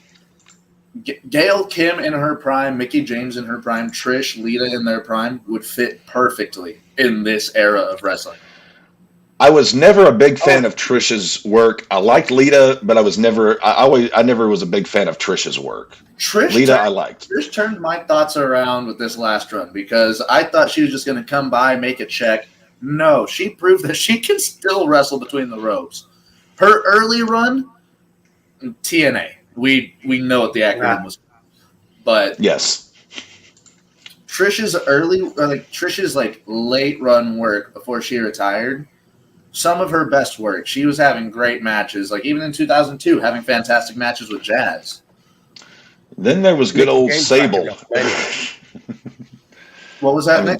Gail Kim in her prime, Mickie James in her prime, Trish, Lita in their prime would fit perfectly in this era of wrestling. I was never a big fan of Trish's work. I liked Lita, but I never was a big fan of Trish's work. I liked. Trish turned my thoughts around with this last run because I thought she was just going to come by, make a check. No, she proved that she can still wrestle between the ropes. Her early run, TNA. We know what the acronym was, but yes, Trish's late run work before she retired. Some of her best work. She was having great matches, like even in 2002, having fantastic matches with Jazz. Then there was good old Sable. What was that, Nick?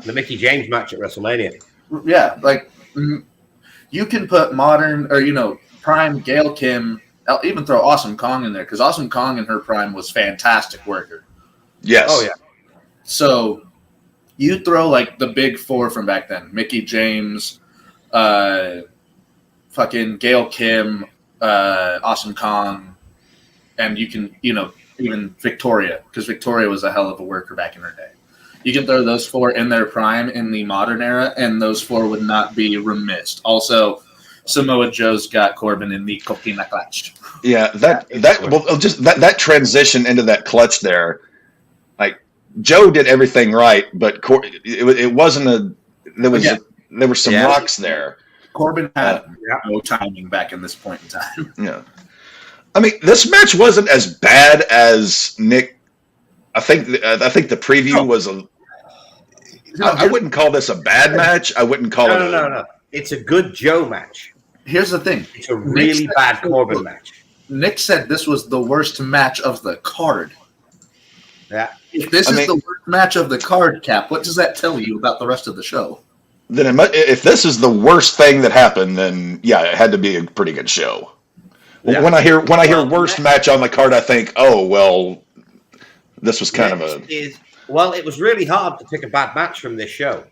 The Mickie James match at WrestleMania. Yeah, like you can put modern or prime Gail Kim. I'll even throw Awesome Kong in there because Awesome Kong in her prime was fantastic worker. Yes. Oh yeah. So you throw like the big four from back then: Mickie James, fucking Gail Kim, Awesome Kong, and you can even Victoria, because Victoria was a hell of a worker back in her day. You can throw those four in their prime in the modern era, and those four would not be remiss. Also, Samoa Joe's got Corbin in the Coquina clutch. Yeah, that transition into that clutch there, like Joe did everything right, but it wasn't there were some rocks there. Corbin had no timing back in this point in time. Yeah, I mean, this match wasn't as bad as Nick. I think the preview was a. I wouldn't call this a bad match. I wouldn't call it. No. It's a good Joe match. Here's the thing. It's a really bad Corbin match. Nick said this was the worst match of the card. Yeah. If this is the worst match of the card, Cap, what does that tell you about the rest of the show? Then if this is the worst thing that happened, then yeah, it had to be a pretty good show. Yeah. When I hear worst match on the card, I think, oh well, this was kind of a. It was really hard to pick a bad match from this show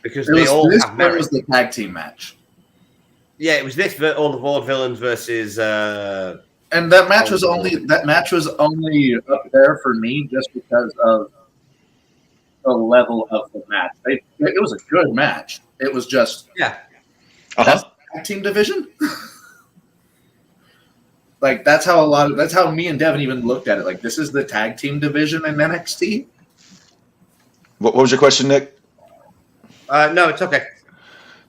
because they all have merit. It was the tag team match. Yeah, it was this all the Vaudevillains versus. And that match was only up there for me just because of the level of the match. It was a good match. It was just that's tag team division. Like that's how me and Devin even looked at it. Like this is the tag team division in NXT. What was your question, Nick? No, it's okay.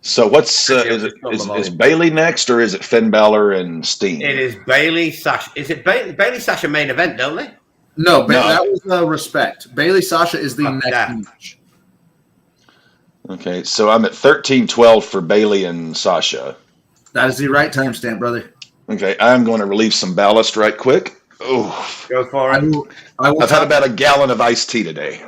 So what's Yeah, is just not the is Bailey next, or is it Finn Balor and Steen? It is Bailey Sasha. Is it Bailey Sasha main event? Don't they? No, No. that was Respect. Bailey Sasha is the next match. Okay, so I'm at 13-12 for Bailey and Sasha. That is the right timestamp, brother. Okay, I'm going to relieve some ballast right quick. Oh, Go for it. I've had about a gallon of iced tea today.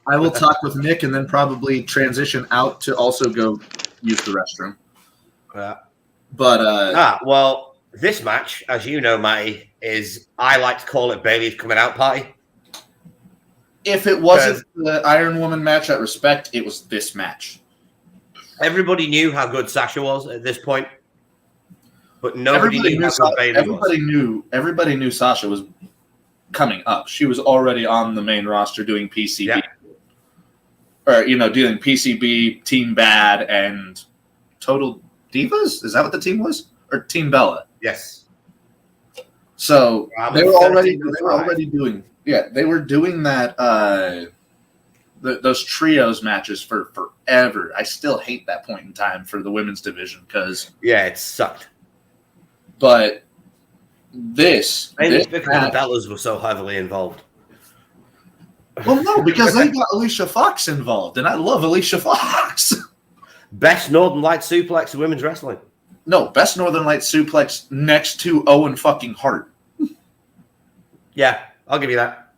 I will talk with Nick and then probably transition out to also go use the restroom. But well, this match, as you know, Matty, is I like to call it Bailey's coming out party. if it wasn't the Iron Woman match at Respect, it was this match. Everybody knew how good Sasha was at this point, but nobody knew how good Bailey was. Everybody knew Sasha was coming up. She was already on the main roster doing PCB. Yeah. Or, doing PCB, Team Bad, and Total Divas? Is that what the team was? Or Team Bella? Yes. So they were already doing that those trios matches for forever. I still hate that point in time for the women's division because it sucked. But because the Bellas were so heavily involved. Well, no, because they got Alicia Fox involved, and I love Alicia Fox. Best Northern Light suplex in women's wrestling. No, best Northern Light suplex next to Owen fucking Hart. Yeah, I'll give you that.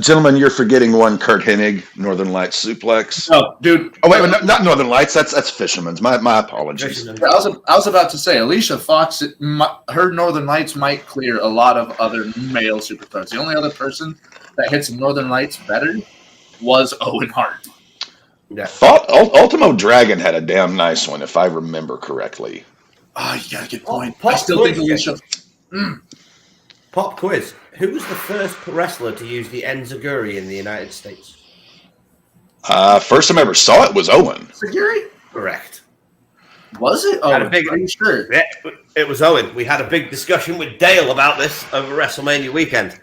Gentlemen, you're forgetting one Kurt Hennig, Northern Lights suplex. Oh, dude. Oh, wait, not Northern Lights. That's Fisherman's. My apologies. I was about to say, Alicia Fox, her Northern Lights might clear a lot of other male superstars. The only other person that hits Northern Lights better was Owen Hart. Yeah. Thought Ultimo Dragon had a damn nice one, if I remember correctly. Oh, you got a good point. Pop I still quiz, think Alicia... Pop quiz. Who was the first wrestler to use the enziguri in the United States? First time I ever saw it was Owen. Seguri? Correct. Was it? Oh, are you sure? Yeah, it was Owen. We had a big discussion with Dale about this over WrestleMania weekend.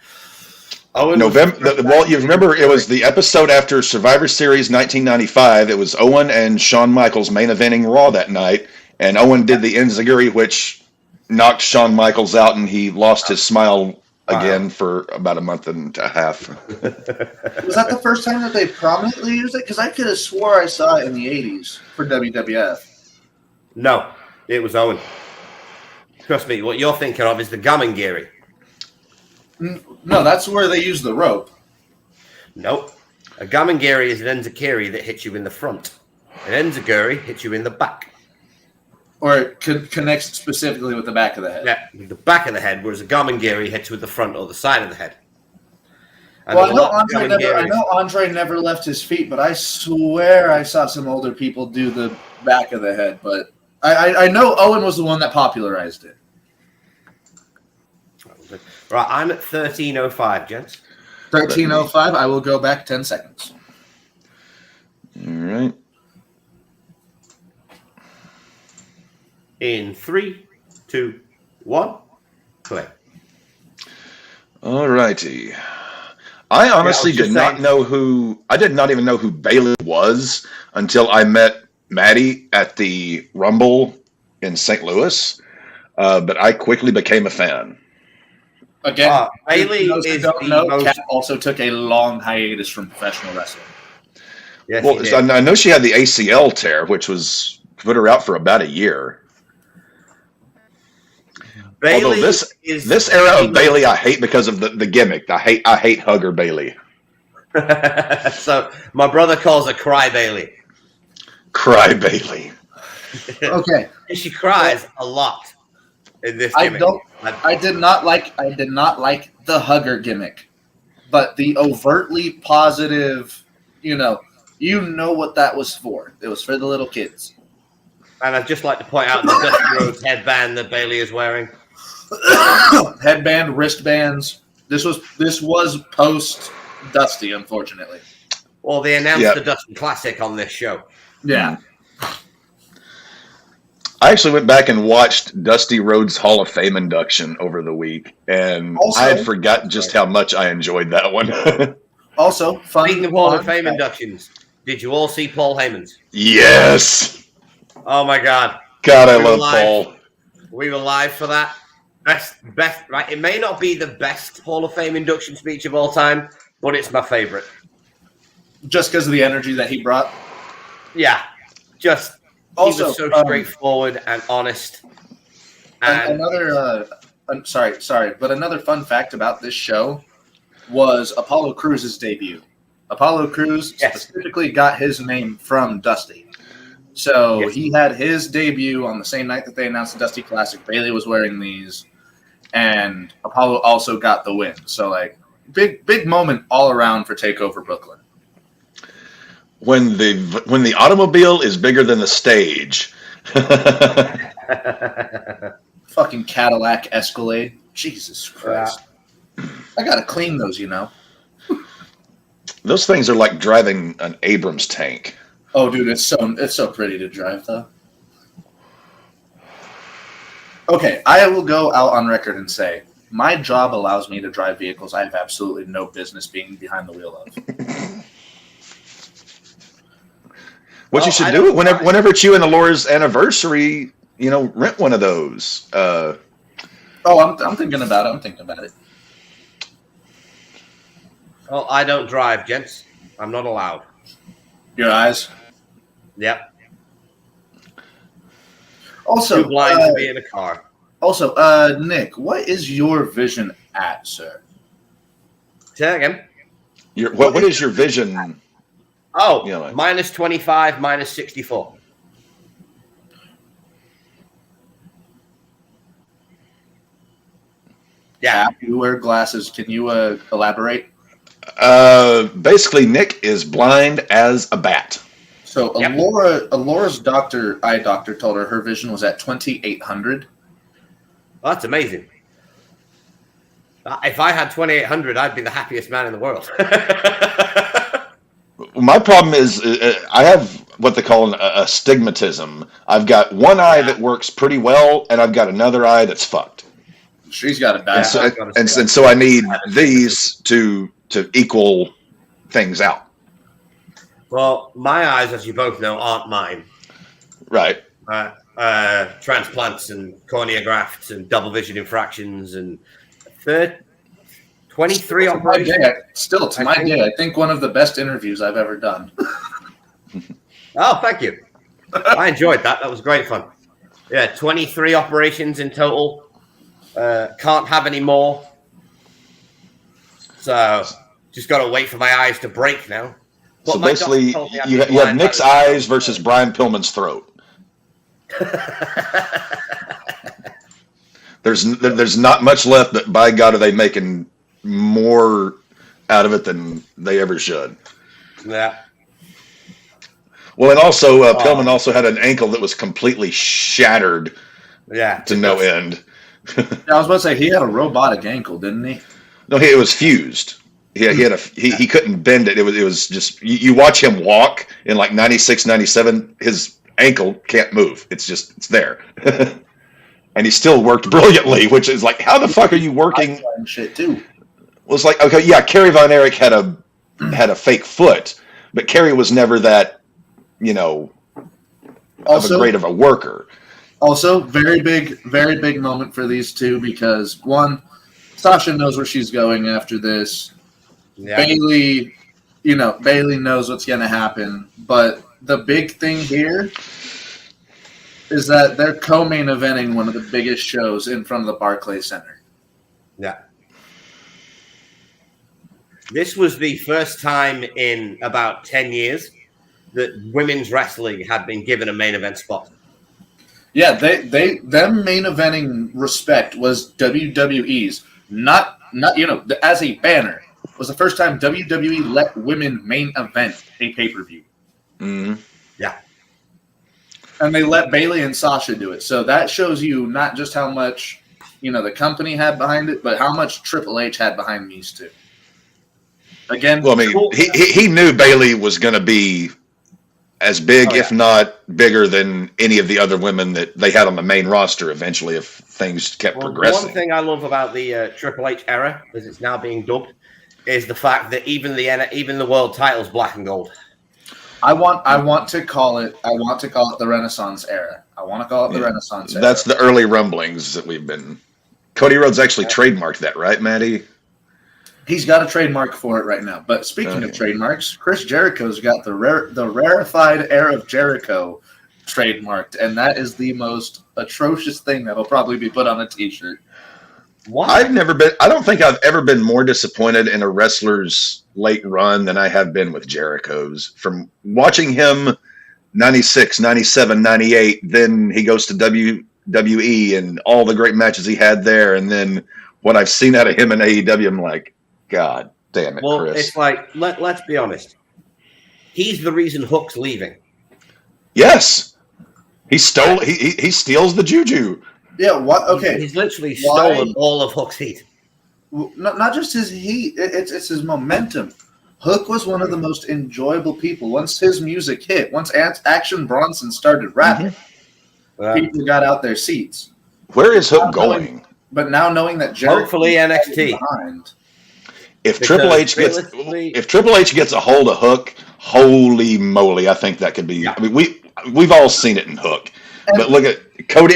Owen you remember it was the episode after Survivor Series 1995. It was Owen and Shawn Michaels main eventing Raw that night, and Owen did the enziguri, which knocked Shawn Michaels out, and he lost his smile again for about a month and a half. Was that the first time that they prominently used it? Because I could have swore I saw it in the 80s for WWF. No, it was Owen. Trust me, what you're thinking of is the Gamengiri. No, that's where they use the rope. Nope. A Gamengiri is an enziguri that hits you in the front. An enziguri hits you in the back. Or it connects specifically with the back of the head. Yeah, with the back of the head, whereas a Gamengiri hits you with the front or the side of the head. And well, I know Andre never left his feet, but I swear I saw some older people do the back of the head. But I know Owen was the one that popularized it. Right, I'm at 13:05, gents. 13:05. I will go back 10 seconds. All right. In 3, 2, 1, play. All righty. I honestly did not even know who Bailey was until I met Maddie at the Rumble in St. Louis. But I quickly became a fan. Again, Bailey is Kat also took a long hiatus from professional wrestling. Yes, well, I know she had the ACL tear, which was put her out for about a year. Bailey Although this era of Bailey, I hate because of the gimmick. I hate Hugger Bailey. So my brother calls her Cry Bailey. Cry Bailey. Okay. She cries a lot in this gimmick. I did not like the Hugger gimmick, but the overtly positive, you know what that was for. It was for the little kids. And I'd just like to point out the Dusty Rhodes headband that Bailey is wearing. Headband, wristbands. This was post Dusty, unfortunately. Well, they announced the Dusty Classic on this show. Yeah. I actually went back and watched Dusty Rhodes' Hall of Fame induction over the week, and Also- I had forgotten just how much I enjoyed that one. Also, Speaking of Hall of Fame fact. inductions, did you all see Paul Heyman's? Yes. Oh my God! God, I We were love live. Paul. We were live for that. Best, right? It may not be the best Hall of Fame induction speech of all time, but it's my favorite. Just because of the energy that he brought. Yeah, just Also, he was so straightforward and honest. And another, but another fun fact about this show was Apollo Crews' debut. Apollo Crews specifically got his name from Dusty. So he had his debut on the same night that they announced the Dusty Classic. Bailey was wearing these, and Apollo also got the win. So, like, big moment all around for Takeover Brooklyn. When the automobile is bigger than the stage. Fucking Cadillac Escalade. Jesus Christ. I gotta clean those, you know. Those things are like driving an Abrams tank. Oh, dude, it's so pretty to drive, though. Okay, I will go out on record and say my job allows me to drive vehicles I have absolutely no business being behind the wheel of. What you should do whenever it's you and Laura's anniversary, rent one of those. I'm thinking about it. well, I don't drive, gents. I'm not allowed. Your eyes. Yep. Also, Too blind to be in a car. Also, Nick, what is your vision at, sir? Say that again. What is your vision? Oh, minus 25, minus 64. Yeah. You wear glasses. Can you elaborate? Basically, Nick is blind as a bat. So, Laura's eye doctor told her vision was at 2,800. Well, that's amazing. If I had 2,800, I'd be the happiest man in the world. My problem is I have what they call a astigmatism. I've got one eye that works pretty well, and I've got another eye that's fucked. She's got to die. And so I need these to equal things out. Well, my eyes, as you both know, aren't mine. Right. Transplants and cornea grafts and double vision infractions and 23 operations. Still to my day, I think one of the best interviews I've ever done. Oh, thank you. I enjoyed that. That was great fun. Yeah, 23 operations in total. Can't have any more. So just got to wait for my eyes to break now. But so basically, you have Nick's eyes versus Brian Pillman's throat. There's not much left, but by God, are they making more out of it than they ever should. Yeah. Well, and also Pillman also had an ankle that was completely shattered. Yeah. To no end. I was about to say he had a robotic ankle, didn't he? No, it was fused. He couldn't bend it. It was just you watch him walk in like 96, 97, his ankle can't move. It's there. And he still worked brilliantly, which is like, how the fuck are you working? Shit too. Well, it's like, okay, yeah, Kerry Von Erich had a fake foot, but Kerry was never that, great of a worker. Also, very big moment for these two because one, Sasha knows where she's going after this. Yeah. Bailey knows what's going to happen. But the big thing here is that they're co-main eventing one of the biggest shows in front of the Barclays Center. Yeah. This was the first time in about 10 years that women's wrestling had been given a main event spot. Yeah, them main eventing respect was WWE's, not as a banner. It was the first time WWE let women main event a pay-per-view. Mm-hmm. Yeah. And they let Bailey and Sasha do it. So that shows you not just how much, the company had behind it, but how much Triple H had behind these two. Again, well, I mean, he knew Bailey was going to be as big, Oh, yeah. if not bigger, than any of the other women that they had on the main roster eventually if things kept progressing. One thing I love about the Triple H era, as it's now being dubbed, is the fact that even the world title's black and gold. I want to call it the Renaissance era. I want to call it the Renaissance era. That's the early rumblings that we've been. Cody Rhodes actually trademarked that, right, Maddie? He's got a trademark for it right now. But speaking of trademarks, Chris Jericho's got the rarefied air of Jericho trademarked, and that is the most atrocious thing that'll probably be put on a T-shirt. Why? I don't think I've ever been more disappointed in a wrestler's late run than I have been with Jericho's. From watching him 96, 97, 98, then he goes to WWE and all the great matches he had there, and then what I've seen out of him in AEW, I'm like, God damn it, well, Chris. It's like, let's be honest. He's the reason Hook's leaving. Yes. He steals the juju. Yeah, what? Okay. He's literally stolen all of Hook's heat. Not just his heat, it's his momentum. Hook was one of the most enjoyable people. Once his music hit, once Action Bronson started rapping, people got out their seats. Where is Hook going? But now knowing that Jericho hopefully NXT. If Triple H gets a hold of Hook, holy moly, I think that could be. Yeah. I mean, we've all seen it in Hook, but look at Cody.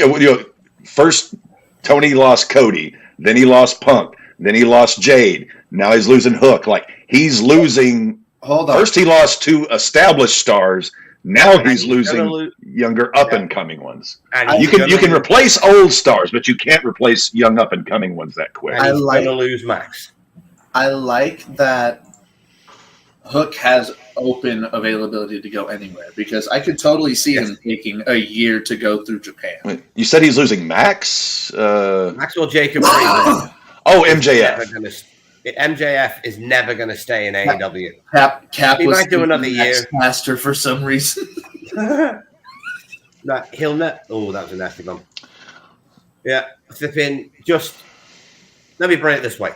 First Tony lost Cody, then he lost Punk, then he lost Jade. Now he's losing Hook. Like he's losing. Hold on. First he lost 2 established stars. Now he's losing younger up and coming ones. And you can replace old stars, but you can't replace young up and coming ones that quick. And he's going to lose Max. I like that Hook has open availability to go anywhere because I could totally see him taking a year to go through Japan. Wait, you said he's losing Max? Maxwell Jacob Friedman. Oh, MJF. MJF is never going to stay in AEW. Cap he might do another year. Master for some reason. No, he'll not. Oh, that was a nasty one. Yeah, flipping. Just let me put it this way.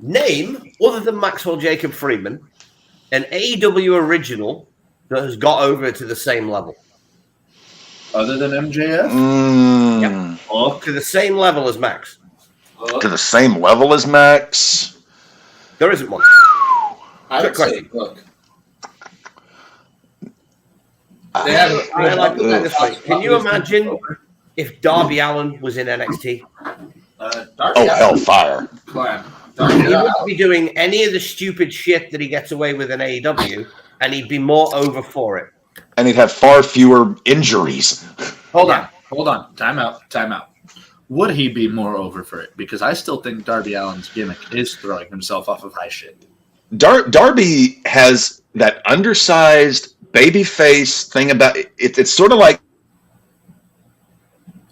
Name, other than Maxwell Jacob Friedman, an AEW original that has got over to the same level. Other than MJF? Yeah. Or to the same level as Max. To the same level as Max? There isn't one. I would say, look. Can you imagine if Darby Allin was in NXT? Hellfire. He wouldn't be doing any of the stupid shit that he gets away with in AEW, and he'd be more over for it. And he'd have far fewer injuries. Hold on. Time out. Would he be more over for it? Because I still think Darby Allin's gimmick is throwing himself off of high shit. Darby has that undersized baby face thing about it. It's sort of like.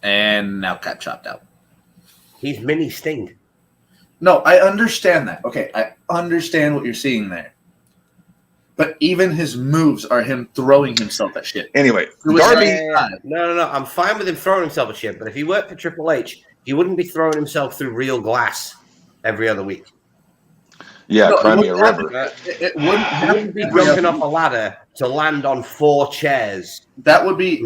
And now cut chopped out. He's mini Sting. No, I understand that. Okay, I understand what you're seeing there. But even his moves are him throwing himself at shit. Anyway, Darby... No. I'm fine with him throwing himself at shit, but if he worked for Triple H, he wouldn't be throwing himself through real glass every other week. Yeah, Crimea River. It wouldn't be jumping off a ladder to land on 4 chairs. That would be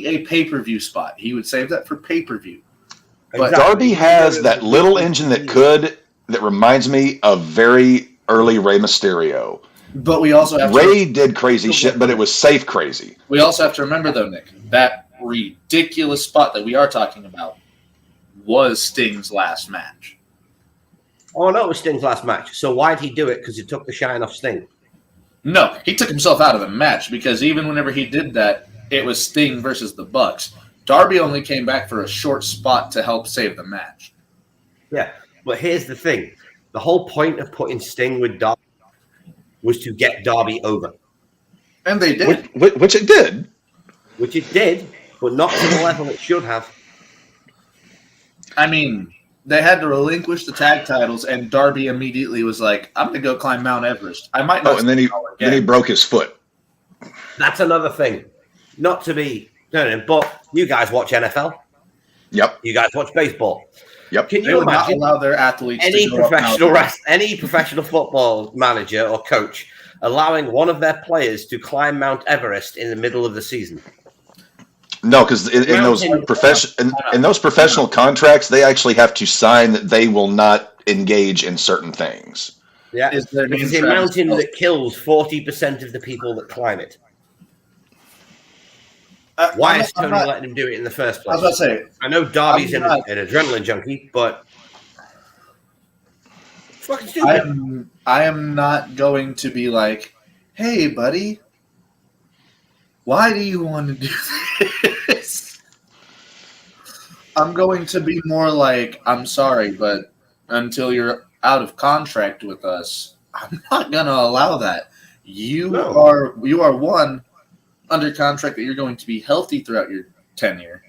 a pay-per-view spot. He would save that for pay-per-view. But Darby has that little engine that reminds me of very early Rey Mysterio. But we also have Rey did crazy shit, but it was safe crazy. We also have to remember, though, Nick, that ridiculous spot that we are talking about was Sting's last match. Oh, no, it was Sting's last match. So why'd he do it? Because it took the shine off Sting. No, he took himself out of the match because even whenever he did that, it was Sting versus the Bucks. Darby only came back for a short spot to help save the match. Yeah, but here's the thing. The whole point of putting Sting with Darby was to get Darby over. And they did. Which it did. Which it did, but not to the level it should have. I mean, they had to relinquish the tag titles, and Darby immediately was like, I'm going to go climb Mount Everest. I might not. Oh, and then he broke his foot. That's another thing. Not to be... No, but you guys watch NFL. Yep. You guys watch baseball. Yep. Can They you would not imagine allow their athletes any to go any professional football manager or coach allowing one of their players to climb Mount Everest in the middle of the season? No, because in those professional contracts, they actually have to sign that they will not engage in certain things. Yeah, Is their it's name a Travis mountain Kelce? that kills 40% of the people that climb it. Why is Tony letting him do it in the first I was place? about to say, I know Darby's I'm an not- adrenaline junkie, but it's fucking stupid. I am not going to be like, hey, buddy, why do you want to do this? I'm going to be more like, I'm sorry, but until you're out of contract with us, I'm not going to allow that. You are one, under contract that you're going to be healthy throughout your tenure,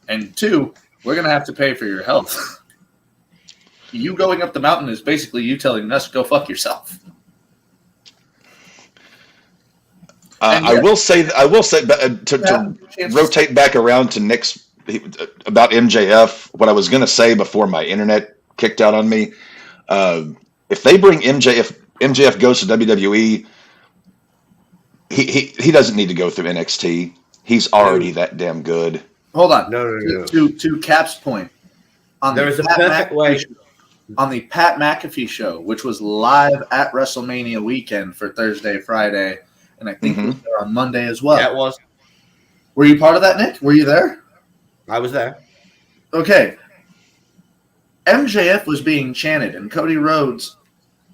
and two, we're going to have to pay for your health. You going up the mountain is basically you telling us go fuck yourself. I will say to rotate back around to Nick's about MJF. What I was going to say before my internet kicked out on me. If they bring MJF goes to WWE, he doesn't need to go through NXT. He's already that damn good. Hold on. No. To Cap's point, There is a perfect way. On the Pat McAfee show, which was live at WrestleMania weekend for Thursday, Friday, and I think it was there on Monday as well. Yeah, it was. Were you part of that, Nick? Were you there? I was there. Okay. MJF was being chanted, and Cody Rhodes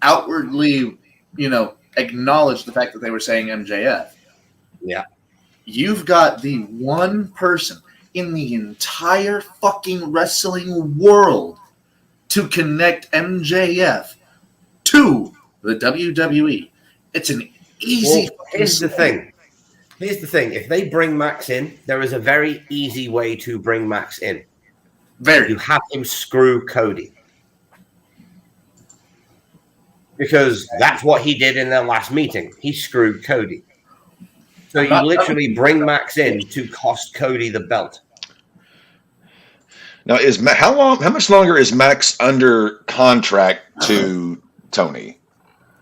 outwardly, acknowledged the fact that they were saying MJF. Yeah. You've got the one person in the entire fucking wrestling world to connect MJF to the WWE. It's an easy. Well, here's the thing. If they bring Max in, there is a very easy way to bring Max in. You have him screw Cody. Because that's what he did in their last meeting. He screwed Cody. So you literally bring Max in to cost Cody the belt. Now, how much longer is Max under contract to Tony?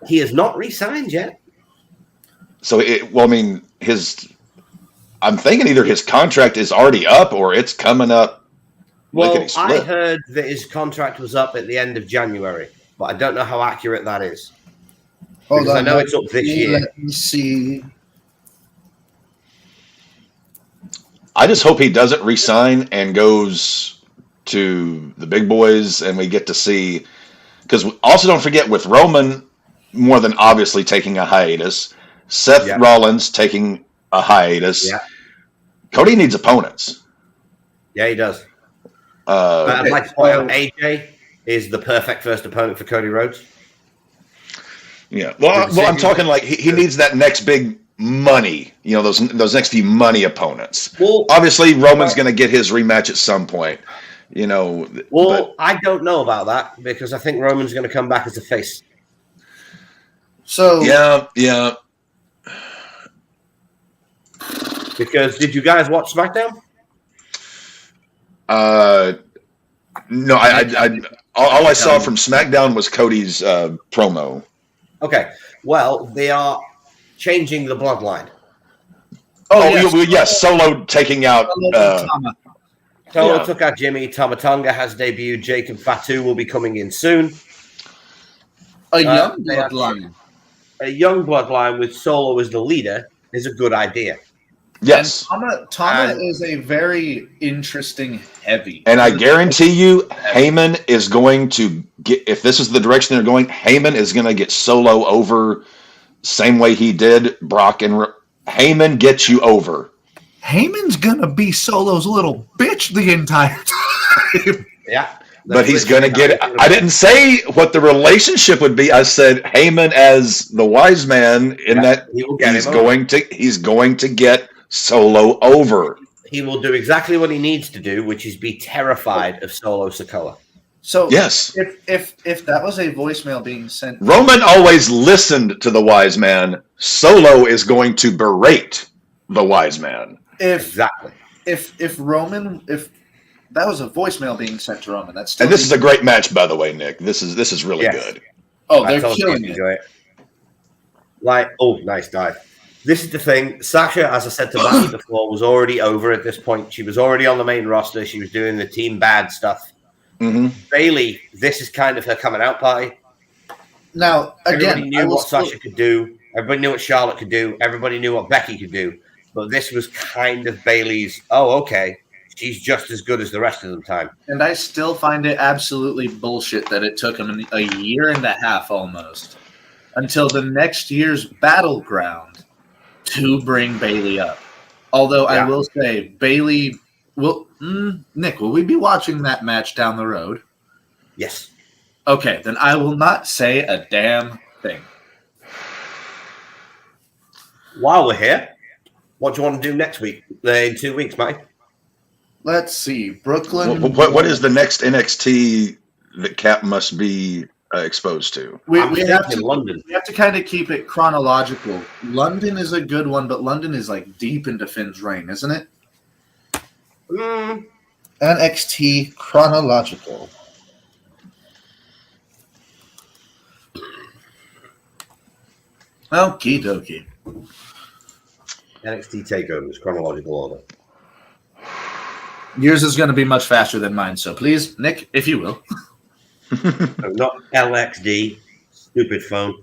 He has not re-signed yet. So, I'm thinking either his contract is already up or it's coming up. Well, I heard that his contract was up at the end of January, but I don't know how accurate that is. Hold on, I know it's up this year. Let me see. I just hope he doesn't re-sign and goes to the big boys, and we get to see. Because also don't forget, with Roman more than obviously taking a hiatus, Seth Rollins taking a hiatus. Yeah. Cody needs opponents. Yeah, he does. I'd like to point out AJ is the perfect first opponent for Cody Rhodes. Yeah. Well, I'm talking like he needs that next big money. Those next few money opponents. Well, obviously Roman's going to get his rematch at some point. I don't know about that because I think Roman's going to come back as a face. So yeah. Because did you guys watch SmackDown? No, all I saw from SmackDown was Cody's promo. Okay, well, they are changing the bloodline. Yes, Solo taking out. Solo took out Jimmy. Tamatonga has debuted. Jacob Fatu will be coming in soon. A young bloodline. A young bloodline with Solo as the leader is a good idea. Yes. Tama is a very interesting heavy. And I guarantee you, Heyman is going to get, if this is the direction they're going, Heyman is going to get Solo over same way he did Brock. And Heyman gets you over. Heyman's going to be Solo's little bitch the entire time. Yeah. But he's going to get it. I didn't say what the relationship would be. I said Heyman as the wise man in that he's going to get Solo over. He will do exactly what he needs to do, which is be terrified of Solo Sikoa. So yes, if that was a voicemail being sent, Roman always listened to the wise man. Solo is going to berate the wise man. Exactly. If that was a voicemail being sent to Roman. That's still And this is a great match, by the way, Nick. This is really Yes. good. Oh, I they're told you killing to it. enjoy it. Like, oh, nice dive. This is the thing. Sasha, as I said to Matty before, was already over at this point. She was already on the main roster. She was doing the Team Bad stuff. Mm-hmm. Bailey, this is kind of her coming out party. Now, again, Everybody knew what Sasha could do. Everybody knew what Charlotte could do. Everybody knew what Becky could do. But this was kind of Bailey's, oh, okay, she's just as good as the rest of the time. And I still find it absolutely bullshit that it took him a year and a half almost until the next year's Battleground to bring Bailey up. Although I will say, Bailey will. Nick, will we be watching that match down the road? Yes. Okay, then I will not say a damn thing. While we're here, what do you want to do next week? In 2 weeks, Mike? Let's see. Brooklyn. What is the next NXT that Cap must be exposed to? We have to London. We have to kind of keep it chronological. London is a good one, but London is like deep into Finn's reign, isn't it? NXT chronological. Okie dokie. NXT Takeover is chronological order. Yours is going to be much faster than mine, so please, Nick, if you will. No, not LXD. Stupid phone.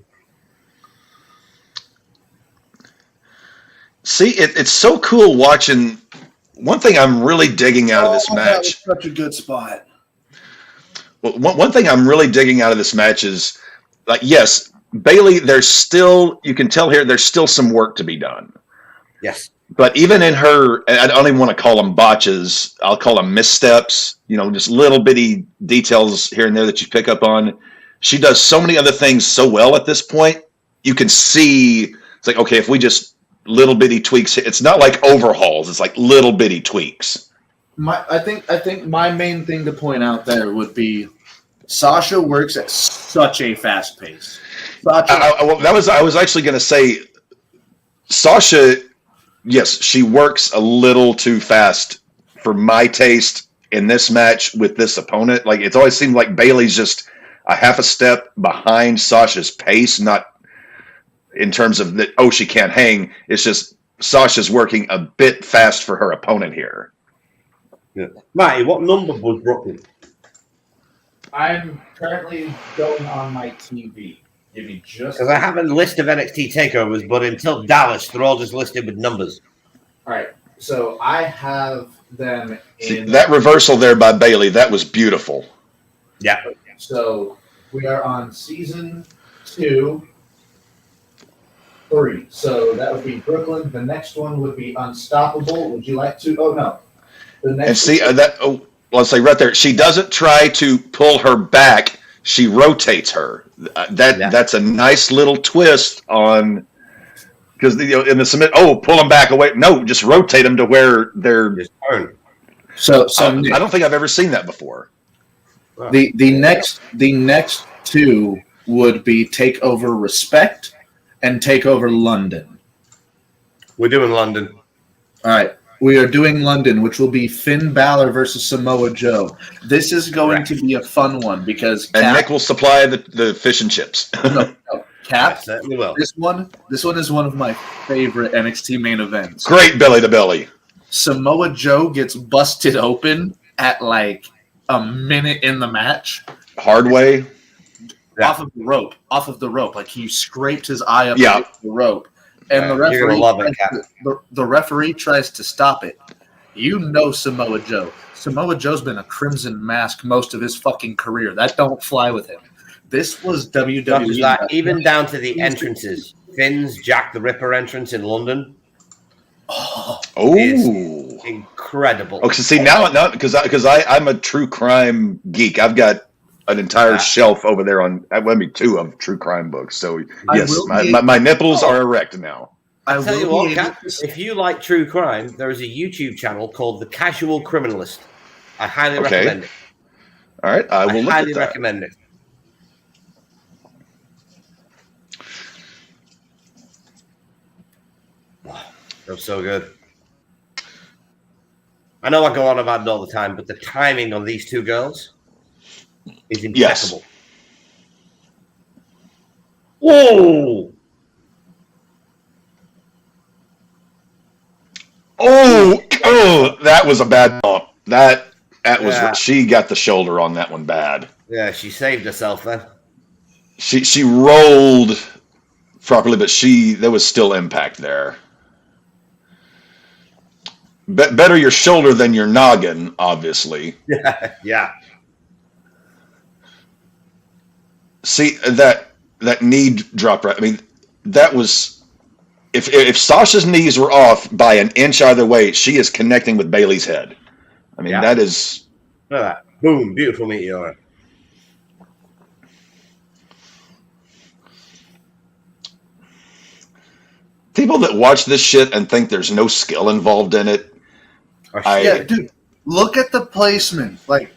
See, it's so cool watching. One thing I'm really digging out of this match. That was such a good spot. Well, one thing I'm really digging out of this match is, like, yes, Bailey, you can tell here, there's still some work to be done. Yes. But even in her, I don't even want to call them botches. I'll call them missteps, just little bitty details here and there that you pick up on. She does so many other things so well at this point. You can see, it's like, okay, if we just little bitty tweaks, it's not like overhauls. It's like little bitty tweaks. I think my main thing to point out there would be Sasha works at such a fast pace. I was actually going to say, Sasha, yes, she works a little too fast for my taste in this match with this opponent. Like, it's always seemed like Bailey's just a half a step behind Sasha's pace, not in terms of that, she can't hang. It's just Sasha's working a bit fast for her opponent here. Yeah. Matty, what number was Brooklyn? I'm currently going on my TV. Give me just. Because I have a list of NXT takeovers, but until Dallas, they're all just listed with numbers. All right, so I have them in. See, that reversal there by Bailey, that was beautiful. Yeah. So we are on season 2, 3. So that would be Brooklyn. The next one would be Unstoppable. Would you like to? Oh no. The next. And see that. Oh, let's say right there, she doesn't try to pull her back. She rotates her. That's a nice little twist on, because in the submit. Oh, pull them back away. No, just rotate them to where they're. Just turn. So I don't think I've ever seen that before. The next two would be Takeover Respect and Takeover London. We're doing London. All right. We are doing London, which will be Finn Balor versus Samoa Joe. This is going to be a fun one because Nick will supply the fish and chips. No, Cap. Certainly will. This one is one of my favorite NXT main events. Great belly to belly. Samoa Joe gets busted open at like a minute in the match. Hard way. Yeah. Off of the rope. Like he scraped his eye up Yeah. against the rope. And You're gonna love it, Cap. the referee tries to stop it. Samoa Joe. Samoa Joe's been a Crimson Mask most of his fucking career. That don't fly with him. This was WWE. That, even down to the entrances. Finn's Jack the Ripper entrance in London. Oh, Incredible. Okay, see now because I'm a true crime geek. I've got an entire shelf over there on, let me 2 of true crime books. So yes, my nipples are erect now. I'll tell you what, Cap, if you like true crime, there is a YouTube channel called The Casual Criminalist. I highly recommend it. All right, I will look at that. highly recommend it. Wow, that was so good. I know I go on about it all the time, but the timing on these two girls is impeccable. Yes. Whoa! Oh, that was a bad bump. That was Yeah. she got the shoulder on that one bad. Yeah, she saved herself then. She rolled properly, but there was still impact there. Better your shoulder than your noggin, obviously. Yeah. See that knee drop right. I mean, that was if Sasha's knees were off by an inch either way, she is connecting with Bayley's head. I mean, that is. Look at that. Boom, beautiful meteor. People that watch this shit and think there's no skill involved in it. Yeah, dude, look at the placement. Like,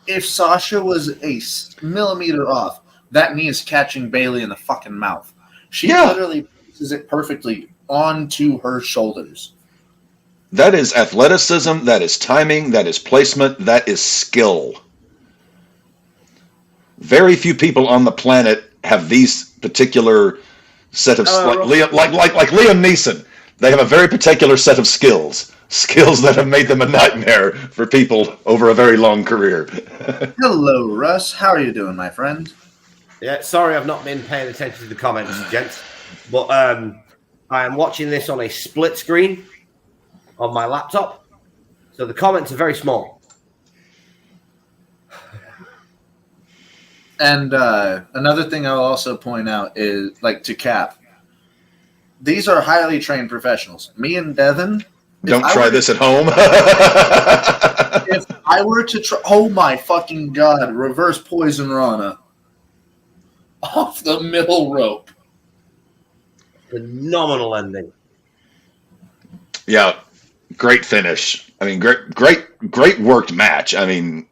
if Sasha was a millimeter off, that knee is catching Bayley in the fucking mouth. She literally places it perfectly onto her shoulders. That is athleticism. That is timing. That is placement. That is skill. Very few people on the planet have these particular set of like Liam Neeson. They have a very particular set of skills that have made them a nightmare for people over a very long career. Hello, Russ. How are you doing, my friend? Yeah, sorry, I've not been paying attention to the comments, gents, but I am watching this on a split screen on my laptop, so the comments are very small. And another thing I'll also point out is, like, to Cap, these are highly trained professionals. Me and Devin. Don't try this at home. If I were to try, oh my fucking god, reverse poison Rana off the middle rope. Phenomenal ending. Yeah, great finish. I mean, great worked match. I mean,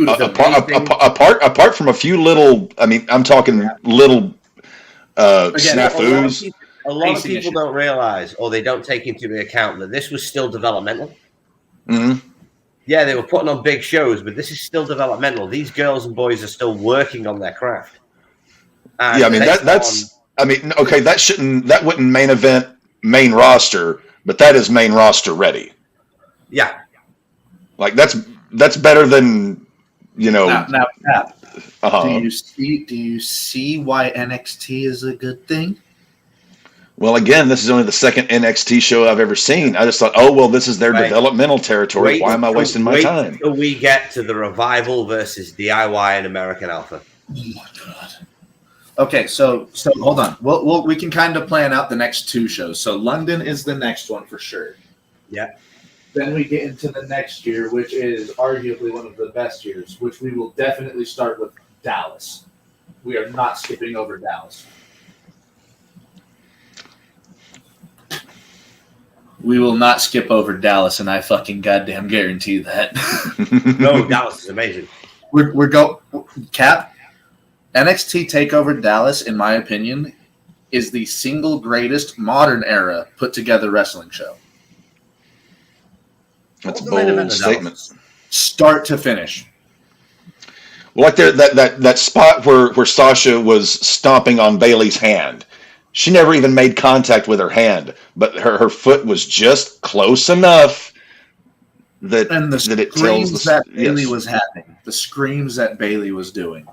apart from a few little, I mean, I'm talking little snafus. A lot of people don't realize, or they don't take into account, that this was still developmental. Mm-hmm. Yeah, they were putting on big shows, but this is still developmental. These girls and boys are still working on their craft. And yeah, I mean that's. I mean, okay, that wouldn't main event main roster, but that is main roster ready. Yeah, like that's better than Now, uh-huh. do you see why NXT is a good thing? Well, again, this is only the second NXT show I've ever seen. I just thought, oh, well, this is their developmental territory. Why am I wasting my time? Until we get to the Revival versus DIY and American Alpha. Oh my god. Okay, so hold on. We can kind of plan out the next two shows. So London is the next one for sure. Yeah. Then we get into the next year, which is arguably one of the best years, which we will definitely start with Dallas. We are not skipping over Dallas. We will not skip over Dallas, and I fucking goddamn guarantee that. No, Dallas is amazing. Cap, NXT Takeover Dallas, in my opinion, is the single greatest modern era put together wrestling show. That's a bold statement. Start to finish. Well, like that spot where Sasha was stomping on Bayley's hand. She never even made contact with her hand, but her foot was just close enough that it tells that Bayley was having. The screams that Bayley was doing.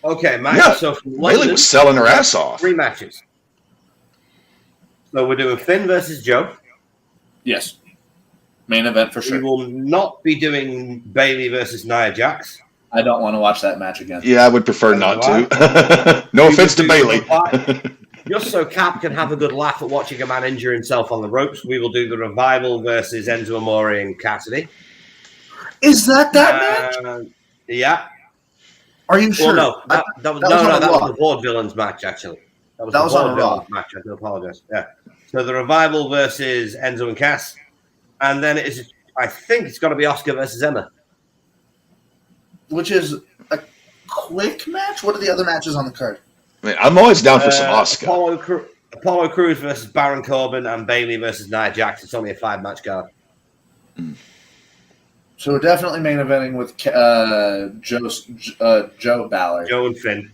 Okay, Mike. Yeah, so Bayley was selling her ass off. 3 matches. So we're doing Finn versus Joe. Yes. Main event for sure. We will not be doing Bayley versus Nia Jax. I don't want to watch that match again. Yeah, I would prefer not to. No offense to Bayley. Just so Cap can have a good laugh at watching a man injure himself on the ropes, we will do the Revival versus Enzo Amore and Cassidy. Is that match? Yeah. Are you sure? Well, no, that was the Vaudevillains match, actually. That was on a Raw match. I do apologize. Yeah. So the Revival versus Enzo and Cass. And then I think it's got to be Oscar versus Emma. Which is a quick match? What are the other matches on the card? I mean, I'm always down for some Oscar. Apollo Crews versus Baron Corbin and Bayley versus Nia Jax. It's only a 5-match card. So we're definitely main eventing with Joe Ballard. Joe and Finn.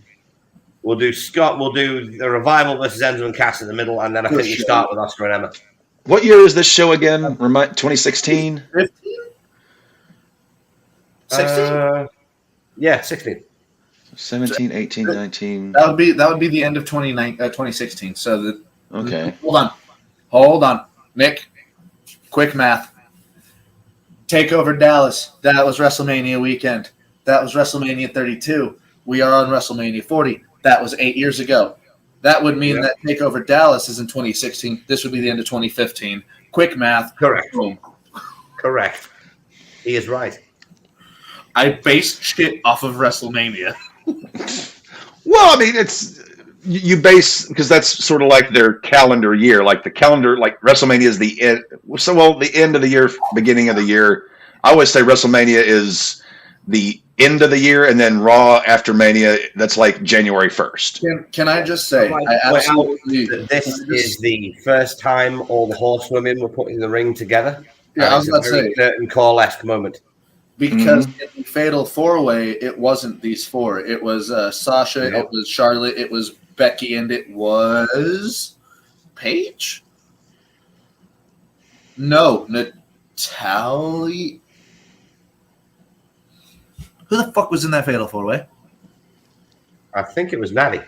We'll do Scott. We'll do the Revival versus Enzo and Cass in the middle, and then I think we start with Oscar and Emma. What year is this show again? 2016? 15? 16? Yeah, 16. 17, 18, 19. That would be the end of 2016. So Okay. Hold on. Nick, quick math. Takeover Dallas. That was WrestleMania weekend. That was WrestleMania 32. We are on WrestleMania 40. That was 8 years ago. That would mean that Takeover Dallas is in 2016. This would be the end of 2015. Quick math. Correct. Boom. Correct. He is right. I based shit off of WrestleMania. Well, I mean, it's you base because that's sort of like their calendar year. Like the calendar, like WrestleMania is the end. So, well, the end of the year, beginning of the year. I always say WrestleMania is the end of the year, and then Raw after Mania. That's like January 1st. Can I just say, this is the first time all the horsewomen were put in the ring together. Yeah, I was about to say certain Call-esque moment. Because in the Fatal 4-Way, it wasn't these four. It was Sasha, it was Charlotte, it was Becky, and it was Paige? No, Natalia. Who the fuck was in that Fatal 4-Way? I think it was Natty.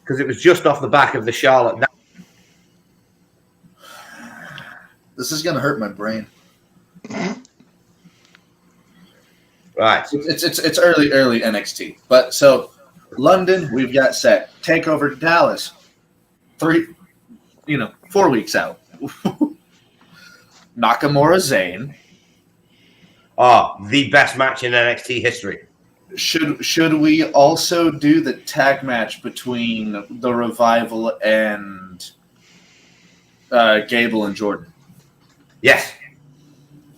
Because it was just off the back of the Charlotte. This is gonna hurt my brain. Right. It's early NXT. But so London, we've got set. Takeover Dallas. 4 weeks out. Nakamura Zayn. Oh, the best match in NXT history. Should we also do the tag match between the Revival and Gable and Jordan? Yes.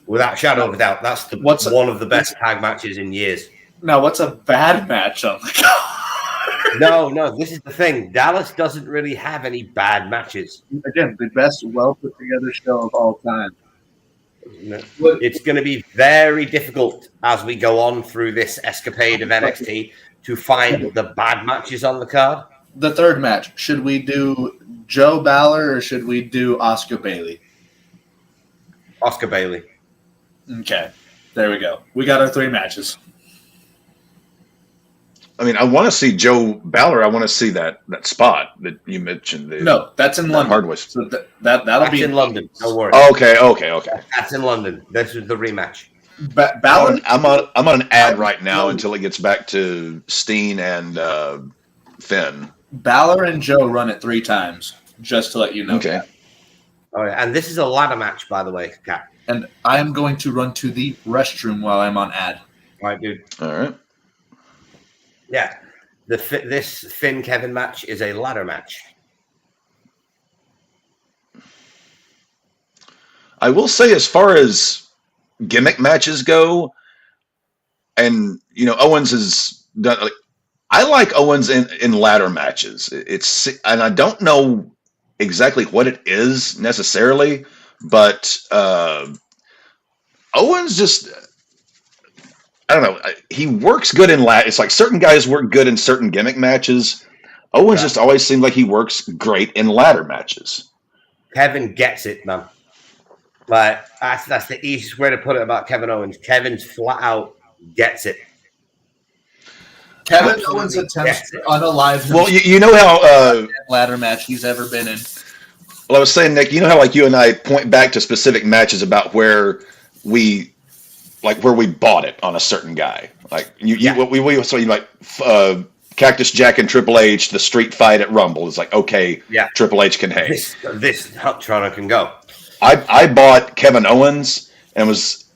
Without a shadow of a doubt. That's one of the best tag matches in years. Now, what's a bad match on the card? No, this is the thing. Dallas doesn't really have any bad matches. Again, the best well-put-together show of all time. No. It's going to be very difficult as we go on through this escapade of NXT to find the bad matches on the card. The third match, should we do Joe Ballard or should we do Oscar Bailey? Oscar Bailey. Okay, there we go. We got our 3 matches. I mean, I want to see Joe Ballard. I want to see that spot that you mentioned. No, that's in London. Hardware. So that'll be in London. Don't worry. Okay. That's in London. This is the rematch. Ballard. I'm on an ad right now until it gets back to Steen and Finn. Ballard and Joe run it 3 times, just to let you know. Okay. Oh, yeah. And this is a ladder match, by the way, Kat. And I am going to run to the restroom while I'm on ad. All right, dude. All right. Yeah. This Finn Kevin match is a ladder match. I will say, as far as gimmick matches go, and Owens has done. I like Owens in ladder matches. And I don't know exactly what it is necessarily, but Owens just. I don't know. He works good in ladder. It's like certain guys work good in certain gimmick matches. Owens just always seemed like he works great in ladder matches. Kevin gets it, man. Like that's the easiest way to put it about Kevin Owens. Kevin's flat out gets it. Kevin Owens attempts to unalive. Well, you know how ladder match he's ever been in. Well, I was saying, Nick, you know how like you and I point back to specific matches about where we bought it on a certain guy. Like Cactus Jack and Triple H, the street fight at Rumble. It's like, okay, Triple H can hang. This Toronto can go. I bought Kevin Owens, and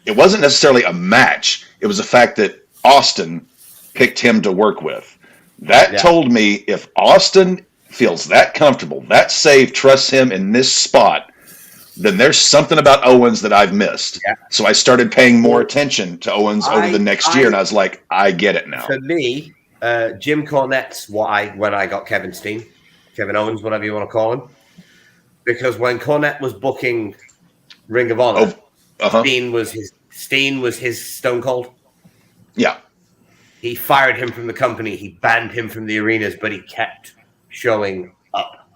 it wasn't necessarily a match. It was the fact that Austin picked him to work with. That told me if Austin feels that comfortable, that safe, trusts him in this spot, then there's something about Owens that I've missed. Yeah. So I started paying more attention to Owens over the next year, and I was like, I get it now. For me, Jim Cornette's when I got Kevin Owens, whatever you want to call him. Because when Cornette was booking Ring of Honor, Steen was his Stone Cold. Yeah. He fired him from the company. He banned him from the arenas, but he kept showing up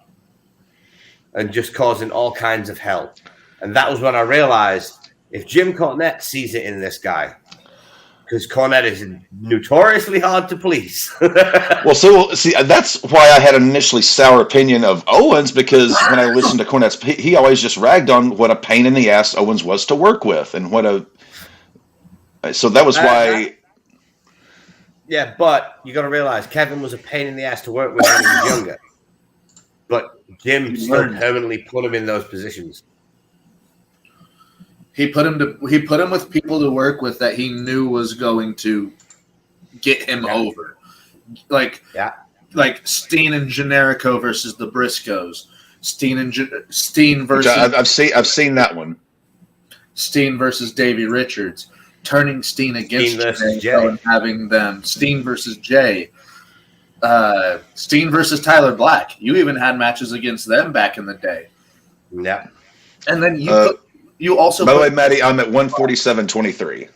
and just causing all kinds of hell. And that was when I realized if Jim Cornette sees it in this guy, because Cornette is notoriously hard to please. Well, so see, that's why I had an initially sour opinion of Owens, because when I listened to Cornette's, he always just ragged on what a pain in the ass Owens was to work with, and so that was why. Yeah, but you got to realize Kevin was a pain in the ass to work with when he was younger. But Jim still permanently put him in those positions. He put him with people to work with that he knew was going to get him over. Like Steen and Generico versus the Briscoes. Steen versus I've seen that one. Steen versus Davey Richards. Turning Steen against Generico and having them. Steen versus Jay. Steen versus Tyler Black. You even had matches against them back in the day. Yeah. And then you also. By the way, Maddie, I'm at 147.23.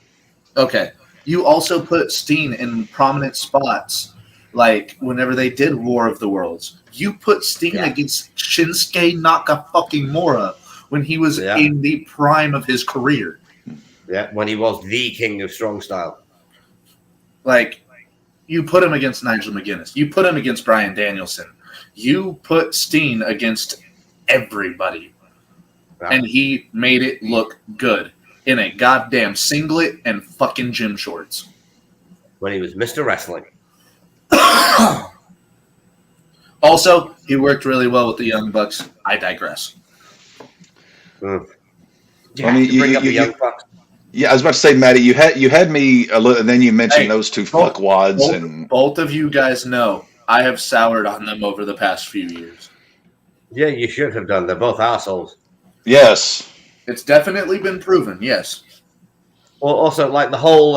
Okay. You also put Steen in prominent spots, like whenever they did War of the Worlds. You put Steen against Shinsuke Nakamura when he was in the prime of his career. Yeah, when he was the king of strong style. Like, you put him against Nigel McGuinness. You put him against Bryan Danielson. You put Steen against everybody. Yeah. And he made it look good in a goddamn singlet and fucking gym shorts. When he was Mr. Wrestling. Also, he worked really well with the Young Bucks. I digress. You bring up the Young Bucks. Yeah, I was about to say, Maddie, you had me a little, and then you mentioned those two fuckwads, and both of you guys know I have soured on them over the past few years. Yeah, you should have done. They're both assholes. Yes, it's definitely been proven. Yes. Well, also like the whole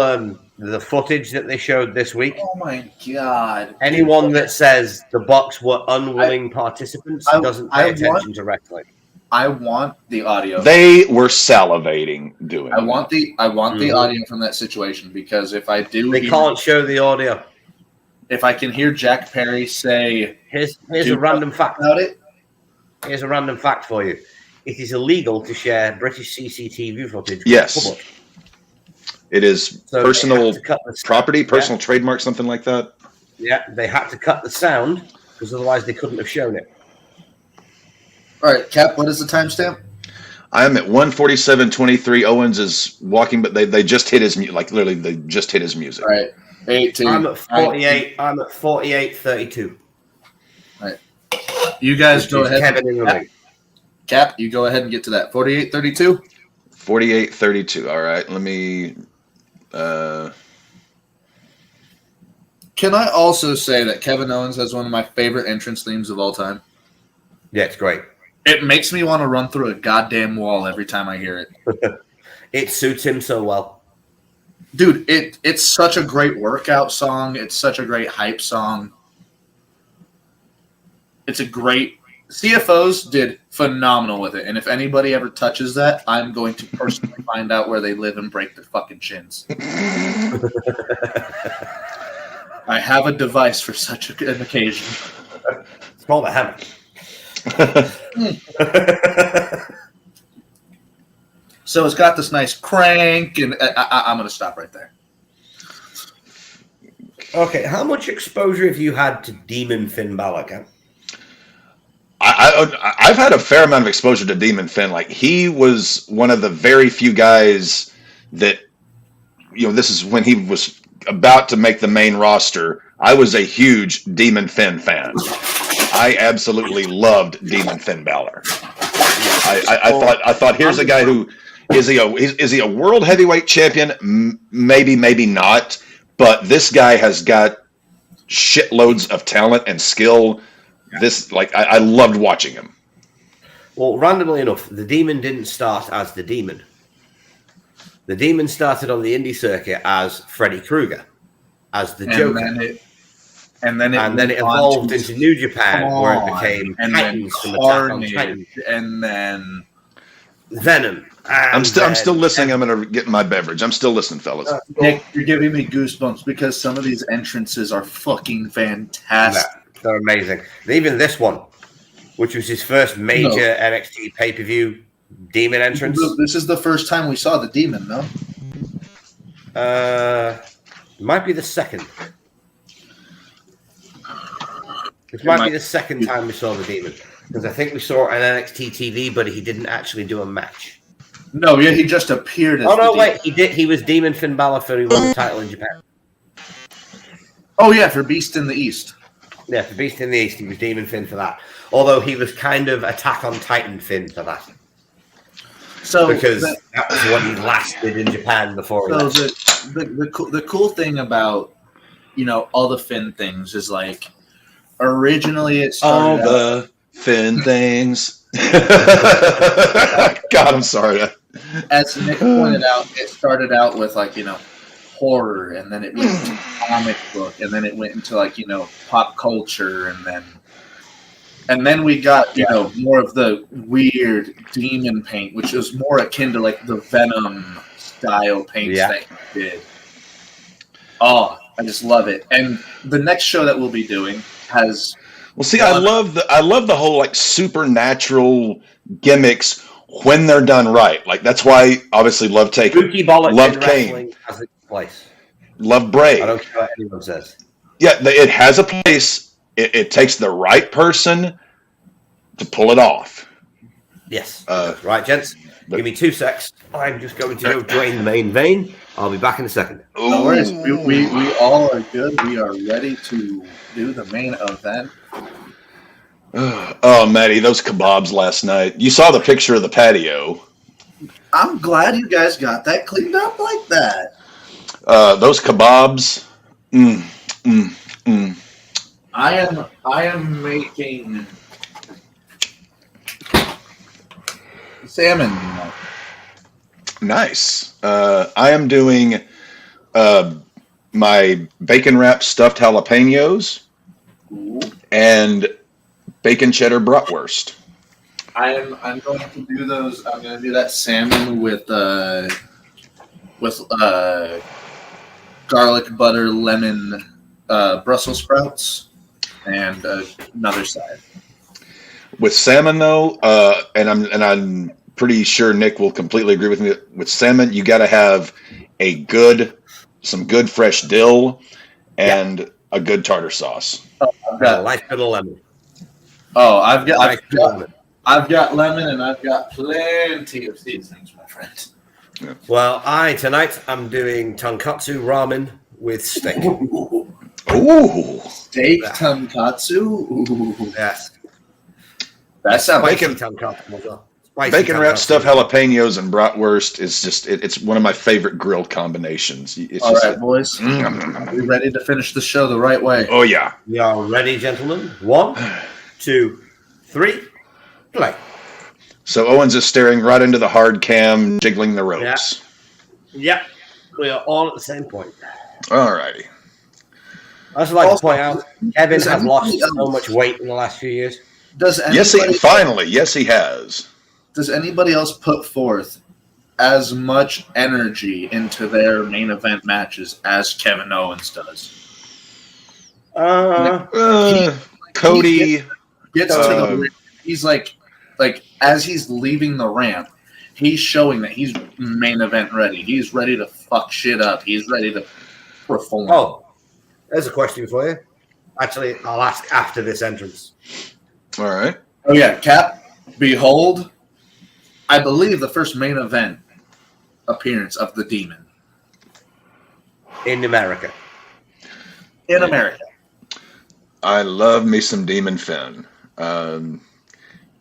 the footage that they showed this week. Oh my god! Anyone that says the Bucks were unwilling participants doesn't pay attention to wrestling. I want the audio. They were salivating doing. I want the audio from that situation, because if I do, they can't show the audio. If I can hear Jack Perry say, "Here's a random fact about it." Here's a random fact for you: it is illegal to share British CCTV footage. Yes, with the public. It is personal property, personal trademark, something like that. Yeah, they had to cut the sound because otherwise they couldn't have shown it. All right, Cap, what is the timestamp? I am at 147.23. Owens is walking, but they just hit his music. Like literally, they just hit his music. All right, 18. I'm at 48. I'm at 48.32. All right, you guys go ahead. Kevin in the ring. Cap, you go ahead and get to that. 48.32. 48.32. All right, let me. Can I also say that Kevin Owens has one of my favorite entrance themes of all time? Yeah, it's great. It makes me want to run through a goddamn wall every time I hear it. It suits him so well. Dude, it's such a great workout song. It's such a great hype song. It's a great... CFOs did phenomenal with it. And if anybody ever touches that, I'm going to personally find out where they live and break their fucking chins. I have a device for such an occasion. It's called a hammer. So it's got this nice crank, and I'm going to stop right there. Okay, how much exposure have you had to Demon Finn Balor, Cam? I've had a fair amount of exposure to Demon Finn. Like, he was one of the very few guys that, this is when he was about to make the main roster. I was a huge Demon Finn fan. I absolutely loved Demon Finn Balor. I thought here's a guy who is he a world heavyweight champion? Maybe not. But this guy has got shitloads of talent and skill. I loved watching him. Well, randomly enough, the Demon didn't start as the Demon. The Demon started on the indie circuit as Freddy Krueger, as the Joker. And then it evolved into New Japan, where it became and Titans then from Attack on Carnage, Titan, and then Venom. I'm still listening. I'm going to get my beverage. I'm still listening, fellas. Nick, you're giving me goosebumps because some of these entrances are fucking fantastic. Yeah, they're amazing. And even this one, which was his first major NXT pay-per-view Demon entrance. This is the first time we saw the Demon, no? Might be the second. This might be the second time we saw the Demon, because I think we saw an NXT TV, but he didn't actually do a match. No, yeah, he just appeared as wait, he did. He was Demon Finn Balor for he won the title in Japan. Oh yeah, for Beast in the East. Yeah, for Beast in the East, he was Demon Finn for that. Although he was kind of Attack on Titan Finn for that. So because that was what he lasted in Japan before. So the cool thing about all the Finn things is like originally it started all the Finn things. God, I'm sorry. As Nick pointed out, it started out with horror, and then it went into comic book, and then it went into pop culture, and then we got more of the weird demon paint, which was more akin to the Venom style paints that he did. Oh, I just love it. And the next show that we'll be doing has I love the whole supernatural gimmicks when they're done right. That's why obviously love Takeover, love Kane, has its place. Love Brave. I don't care what anyone says. Yeah, it has a place. It takes the right person to pull it off. Yes. Right, gents. Give me 2 secs. I'm just going to go drain the main vein. I'll be back in a second. No worries. We all are good. We are ready to do the main event. Oh, Maddie, those kebabs last night. You saw the picture of the patio. I'm glad you guys got that cleaned up like that. Those kebabs. I am making salmon. Nice. I am doing my bacon wrapped stuffed jalapenos and bacon cheddar bratwurst. I'm going to do those. I'm going to do that salmon with garlic butter lemon Brussels sprouts and another side. With salmon though, and I'm pretty sure Nick will completely agree with me. With salmon, you got to have some good fresh dill and a good tartar sauce. I've got a light bit of lemon. Oh, I've got lemon, and I've got plenty of seasonings, my friend. Yeah. Well, tonight I'm doing tonkatsu ramen with steak. Ooh, steak tonkatsu. Ooh. Yes, that sounds bacon tonkatsu as well. Bacon wrapped stuffed jalapenos and bratwurst is just it's one of my favorite grilled combinations. All right, boys. Are we ready to finish the show the right way? Oh yeah. We are ready, gentlemen. 1, 2, 3, play. So Owens is staring right into the hard cam, jiggling the ropes. Yep. We are all at the same point. All righty. I just like to point out, Kevin has lost so much weight in the last few years. Yes, he has. Does anybody else put forth as much energy into their main event matches as Kevin Owens does? Cody gets to the ramp. He's like as he's leaving the ramp, he's showing that he's main event ready. He's ready to fuck shit up. He's ready to perform. Oh, there's a question for you. Actually, I'll ask after this entrance. All right. Oh yeah, Cap. Behold, I believe the first main event appearance of the Demon in America. In America. I love me some Demon Finn.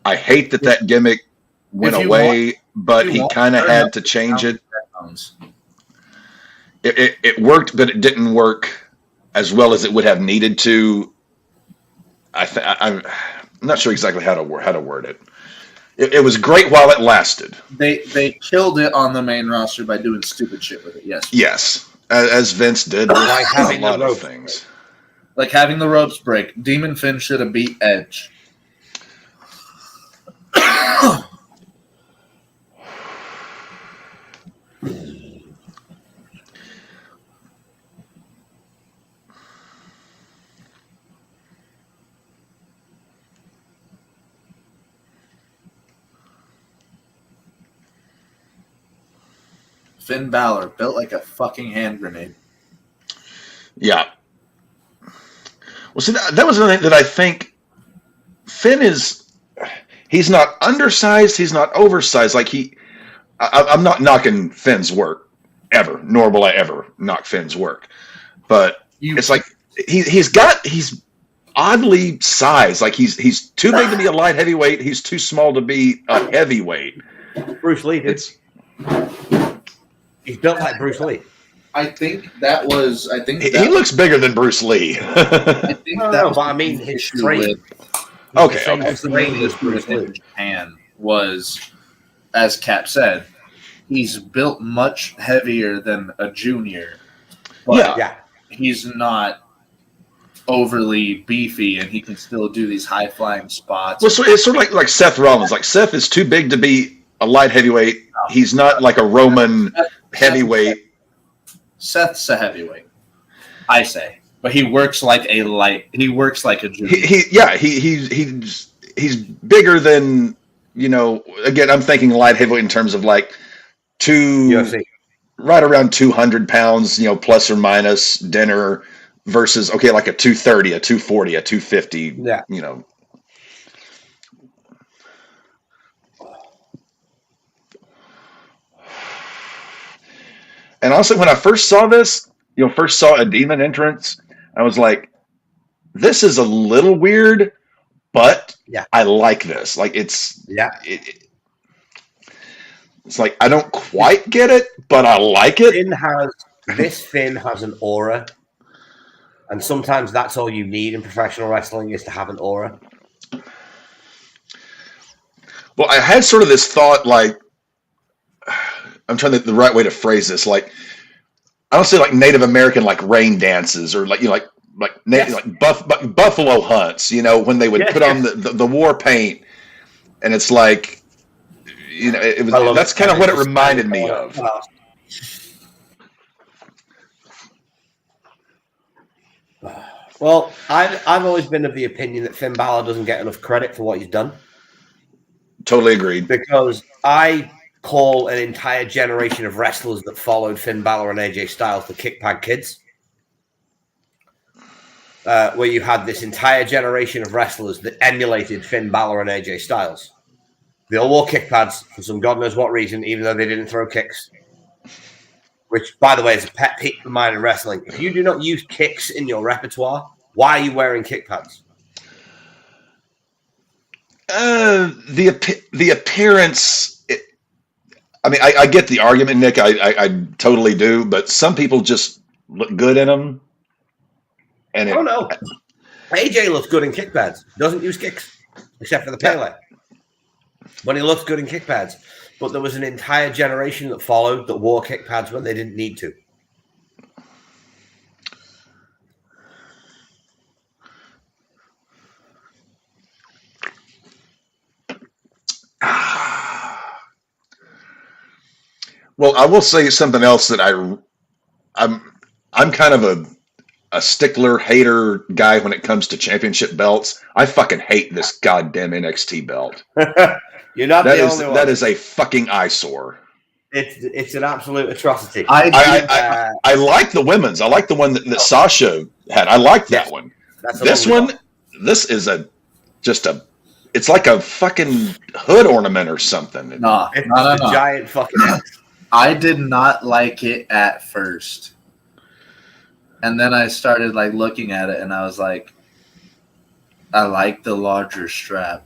I hate that gimmick went away, but he kind of had to change it. It worked, but it didn't work as well as it would have needed to. I'm not sure exactly how to word it. It was great while it lasted. They killed it on the main roster by doing stupid shit with it. Yes. Yes, as Vince did with a lot of things. Like having the ropes break. Demon Finn should have beat Edge. Finn Balor built like a fucking hand grenade. Yeah. Well, see, that was the thing that I think Finn is. He's not undersized. He's not oversized. Like I'm not knocking Finn's work ever, nor will I ever knock Finn's work. But it's like he's oddly sized. Like he's too big to be a light heavyweight. He's too small to be a heavyweight. Bruce Lee did. He's built like Bruce Lee. I think that was. He looks bigger than Bruce Lee. I think that was. But I mean, his strength. Okay. The main issue with him in Japan was, as Cap said, he's built much heavier than a junior. But Yeah. he's not overly beefy, and he can still do these high flying spots. Well, so it's sort of like Seth Rollins. Like Seth is too big to be a light heavyweight. He's not like a Roman heavyweight. Seth's a heavyweight, I say, but he works like a light. He works like a junior. He's bigger than, you know. Again, I'm thinking light heavyweight in terms of like right around 200 pounds, you know, plus or minus dinner versus like a 230, a 240, a 250. Yeah, you know. And honestly, when I first saw this, first saw a demon entrance, I was like, this is a little weird, but I like this. Like it's like I don't quite get it, but I like it. Finn has an aura, and sometimes that's all you need in professional wrestling is to have an aura. Well, I had sort of this thought, like, I'm trying to think the right way to phrase this. Like, I don't say like Native American like rain dances or like buffalo hunts. You know, when they would put on the war paint, and it's like, it was. That's kind of what it reminded me of. Well, I've always been of the opinion that Finn Balor doesn't get enough credit for what he's done. Totally agreed. Because I call an entire generation of wrestlers that followed Finn Balor and AJ Styles the kick pad kids. Where you had this entire generation of wrestlers that emulated Finn Balor and AJ Styles. They all wore kick pads for some God knows what reason, even though they didn't throw kicks. Which, by the way, is a pet peeve of mine in wrestling. If you do not use kicks in your repertoire, why are you wearing kick pads? The appearance. I mean, I get the argument, Nick. I totally do. But some people just look good in them. And no. AJ looks good in kick pads. Doesn't use kicks, except for the Pele. But he looks good in kick pads. But there was an entire generation that followed that wore kick pads when they didn't need to. Well, I will say something else that I'm kind of a stickler hater guy when it comes to championship belts. I fucking hate this goddamn NXT belt. You're not the only one. That is a fucking eyesore. It's an absolute atrocity. I like the women's. I like the one that Sasha had. I like that one. This one, this is it's like a fucking hood ornament or something. It's a giant fucking X. I did not like it at first. And then I started like looking at it and I was like, I like the larger strap.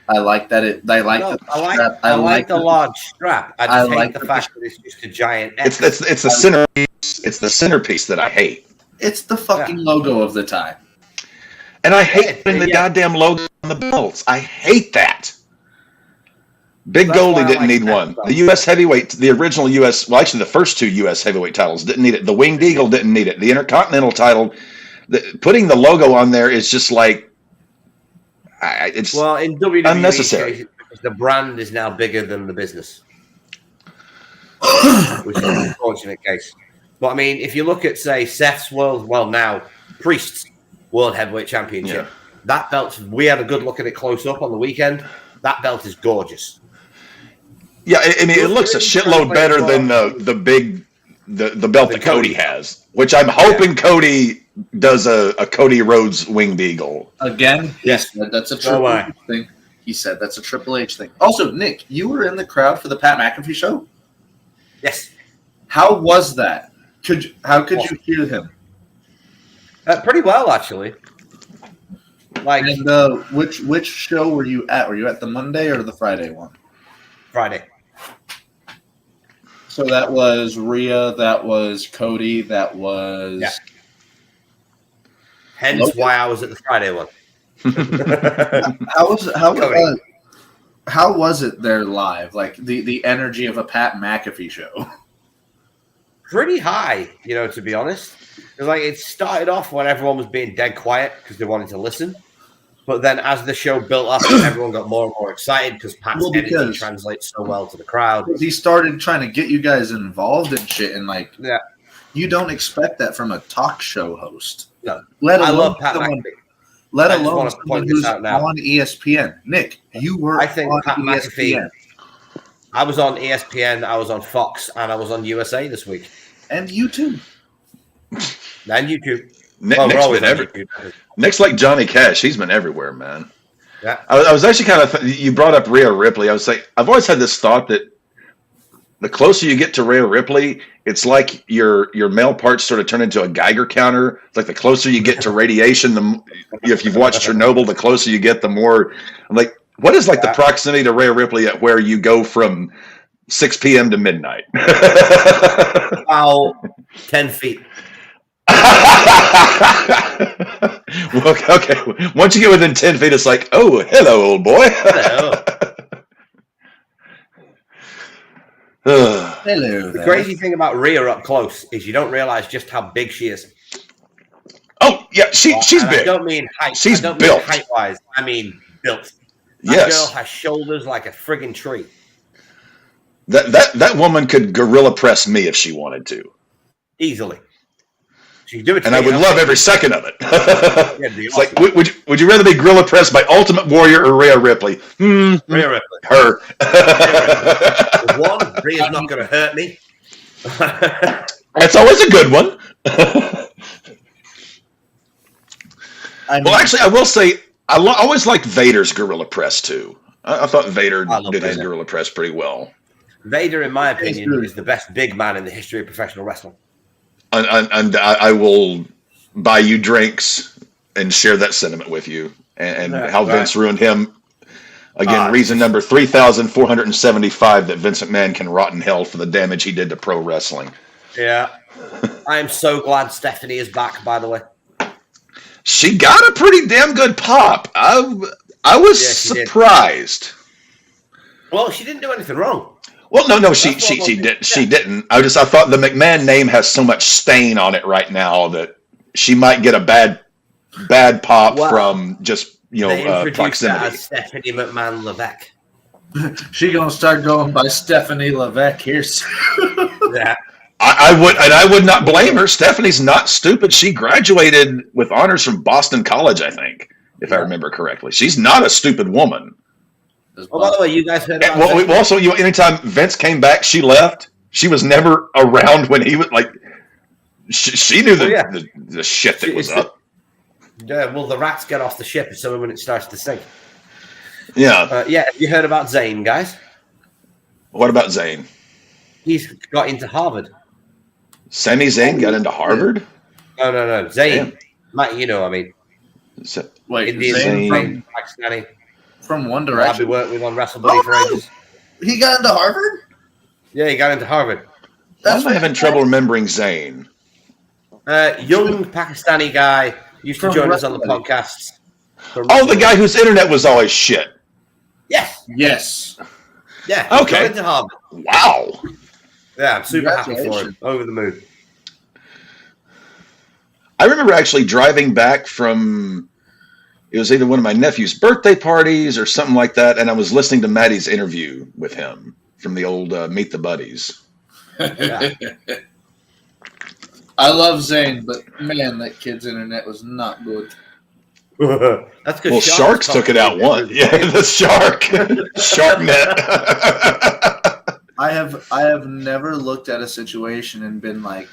I like that I like the large strap. I just hate the fact that it's just a giant X. It's the centerpiece. It's the centerpiece that I hate. It's the fucking logo of the tie. And I hate putting the goddamn logo on the belts. I hate that. Big Goldie didn't need one. The U.S. heavyweight, the original U.S., well, actually the first two U.S. heavyweight titles didn't need it. The Winged Eagle didn't need it. The Intercontinental title putting the logo on there is just like it's Well, in WWE, unnecessary. Case, because the brand is now bigger than the business, which is an unfortunate case. But I mean, if you look at, say, Seth's Priest's World Heavyweight Championship, that belt, we had a good look at it close up on the weekend. That belt is gorgeous. Yeah, I mean, it looks a shitload better than the belt that Cody has, which I'm hoping Cody does a Cody Rhodes Winged Eagle. Again, yes, that's a Triple H thing. He said that's a Triple H thing. Also, Nick, you were in the crowd for the Pat McAfee show? Yes. How was that? How could you hear him? Pretty well, actually. Like, and which show were you at? Were you at the Monday or the Friday one? Friday. So that was Rhea, that was Cody, that was... Yeah. Hence why I was at the Friday one. How was it there live? Like the energy of a Pat McAfee show? Pretty high, to be honest. Like, it started off when everyone was being dead quiet because they wanted to listen. But then as the show built up, everyone got more and more excited because Pat's energy translates so well to the crowd. He started trying to get you guys involved in shit, and you don't expect that from a talk show host. No, I love Pat McAfee. Let alone someone who's on ESPN. Nick, you were Pat McAfee. I was on ESPN, I was on Fox, and I was on USA this week. And YouTube. And YouTube. Nick's like Johnny Cash. He's been everywhere, man. Yeah. I was actually kind of... You brought up Rhea Ripley. I was like, I've always had this thought that the closer you get to Rhea Ripley, it's like your male parts sort of turn into a Geiger counter. It's like the closer you get to radiation, if you've watched Chernobyl, the closer you get, the more... I'm like, what is like the proximity to Rhea Ripley at where you go from 6 p.m. to midnight? About 10 feet. Well, okay. Once you get within 10 feet, it's like, oh, hello, old boy. Hello. Hello. The crazy thing about Rhea up close is you don't realize just how big she is. Oh, yeah, she's big. I don't mean height. She's I don't built. mean height-wise. I mean built. That girl has shoulders like a friggin' tree. That woman could gorilla press me if she wanted to. Easily. She'd do it to and me, I would love every second of it. It's awesome. like, would you rather be gorilla pressed by Ultimate Warrior or Rhea Ripley? Rhea Ripley. Her. One, Rhea's not going to hurt me. That's always a good one. Well, actually, I will say, I always liked Vader's gorilla press, too. I thought Vader did his gorilla press pretty well. Vader, in my opinion, is the best big man in the history of professional wrestling. And I will buy you drinks and share that sentiment with you. And how Vince ruined him. Again, reason number 3,475 that Vince McMahon can rot in hell for the damage he did to pro wrestling. Yeah. I am so glad Stephanie is back, by the way. She got a pretty damn good pop. I was surprised. Well, she didn't do anything wrong. Well, no, she didn't. I thought the McMahon name has so much stain on it right now that she might get a bad pop from just proximity. Her as Stephanie McMahon Levesque. She gonna start going by Stephanie Levesque here soon. Yeah. I would not blame her. Stephanie's not stupid. She graduated with honors from Boston College, I think, if I remember correctly. She's not a stupid woman. Oh, by the way, you guys heard about also, anytime Vince came back, she left. She was never around when he was like. She knew the shit that was up. Yeah, well, the rats get off the ship when it starts to sink. Yeah. You heard about Zayn, guys? What about Zayn? He's got into Harvard. Sami Zayn got into Harvard? No. Zayn. Matt, I mean. Wait, Indian Zayn Pakistani. From One Direction? I've been working with on WrestleBuddy for ages. He got into Harvard? Yeah, he got into Harvard. Why am I having trouble remembering Zayn? Young Pakistani guy used to join us on the podcasts. The guy whose internet was always shit. Yes. Yeah. Okay. Got into Harvard. Wow. Yeah, I'm super happy for him. Over the moon. I remember actually driving back from, it was either one of my nephew's birthday parties or something like that, and I was listening to Maddie's interview with him from the old Meet the Buddies. Yeah. I love Zane, but man, that kid's internet was not good. That's good. Well, Sharks took it out one. Yeah, the Shark. SharkNet. I have never looked at a situation and been like,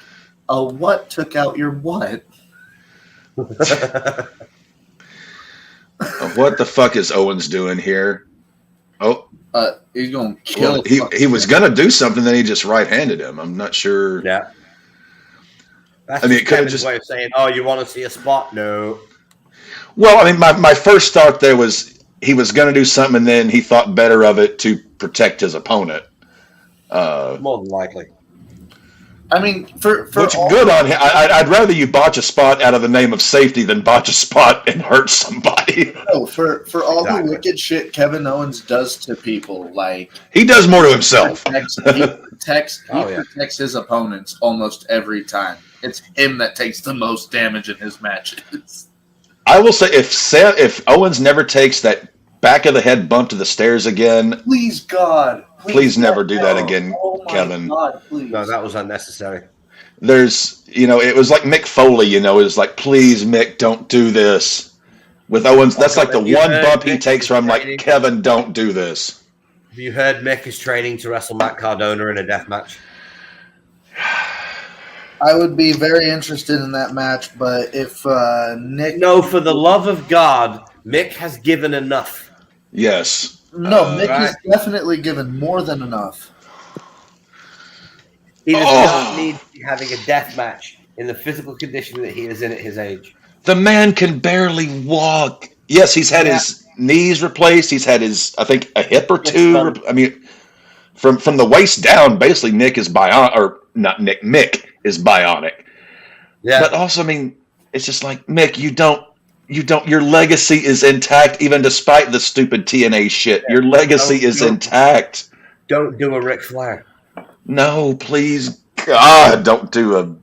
oh, what took out your what? What the fuck is Owens doing here? Oh, he's going to kill. He was going to do something, then he just right-handed him. I'm not sure. Yeah. That's it could have just way of saying, "Oh, you want to see a spot?" No. Well, I mean, my first thought there was he was going to do something, and then he thought better of it to protect his opponent. More than likely. I mean, for which good on him. I'd rather you botch a spot out of the name of safety than botch a spot and hurt somebody. No, for all the wicked shit Kevin Owens does to people, like he does more to himself. He protects his opponents almost every time. It's him that takes the most damage in his matches. I will say, if Owens never takes that back of the head bump to the stairs again, please God, please never do that again, Kevin. God, please. No, that was unnecessary. There's, it was like Mick Foley, it was like, please, Mick, don't do this. With Owens, that's like the one bump he takes from, like, Kevin, don't do this. Have you heard Mick is training to wrestle Matt Cardona in a death match? I would be very interested in that match, but if Nick... No, for the love of God, Mick has given enough. Yes. No, Mick has definitely given more than enough. He does not need to be having a death match in the physical condition that he is in at his age. The man can barely walk. Yes, he's had his knees replaced. He's had his, I think, a hip or two. I mean, from the waist down, basically, Mick is Mick is bionic. Yeah. But also, I mean, it's just like, Mick, your legacy is intact even despite the stupid TNA shit. Your legacy is intact. Don't do a Ric Flair. No, please, God, don't do a...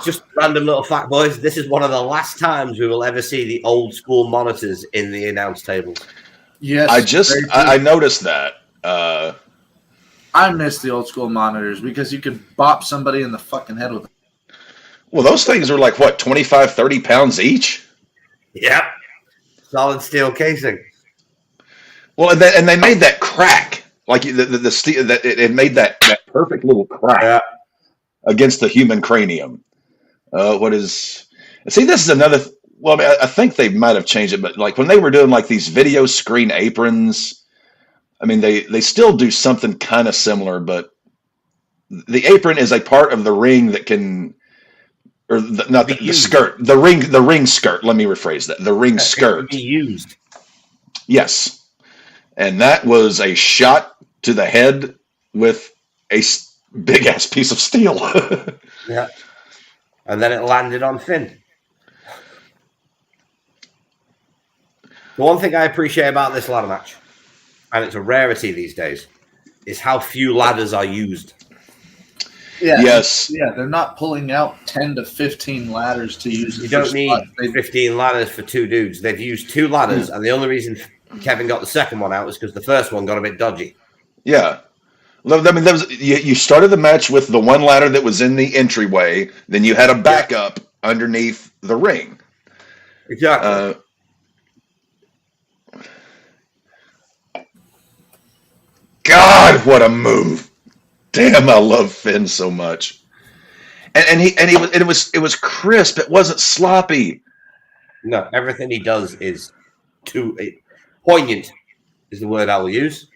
Just random little fact, boys. This is one of the last times we will ever see the old school monitors in the announce tables. Yes. I noticed that. I miss the old school monitors because you could bop somebody in the fucking head with them. Well, those things are like, what, 25, 30 pounds each? Yeah. Solid steel casing. Well, and they made that crack. Like the steel, it made that perfect little crack against the human cranium. See, this is another... Well, I mean, I think they might have changed it, but like when they were doing like these video screen aprons... I mean, they still do something kind of similar, but the apron is a part of the ring that can, or the skirt, the ring skirt. Let me rephrase that. The ring skirt can be used. Yes, and that was a shot to the head with a big ass piece of steel. Yeah, and then it landed on Finn. The one thing I appreciate about this ladder match, and it's a rarity these days, is how few ladders are used. Yeah. Yes. Yeah, they're not pulling out 10 to 15 ladders to use. You don't need 15 ladders for two dudes. They've used two ladders, and the only reason Kevin got the second one out was because the first one got a bit dodgy. Yeah. I mean, you started the match with the one ladder that was in the entryway, then you had a backup underneath the ring. Exactly. God, what a move! Damn, I love Finn so much. And it was crisp. It wasn't sloppy. No, everything he does is poignant. Is the word I will use.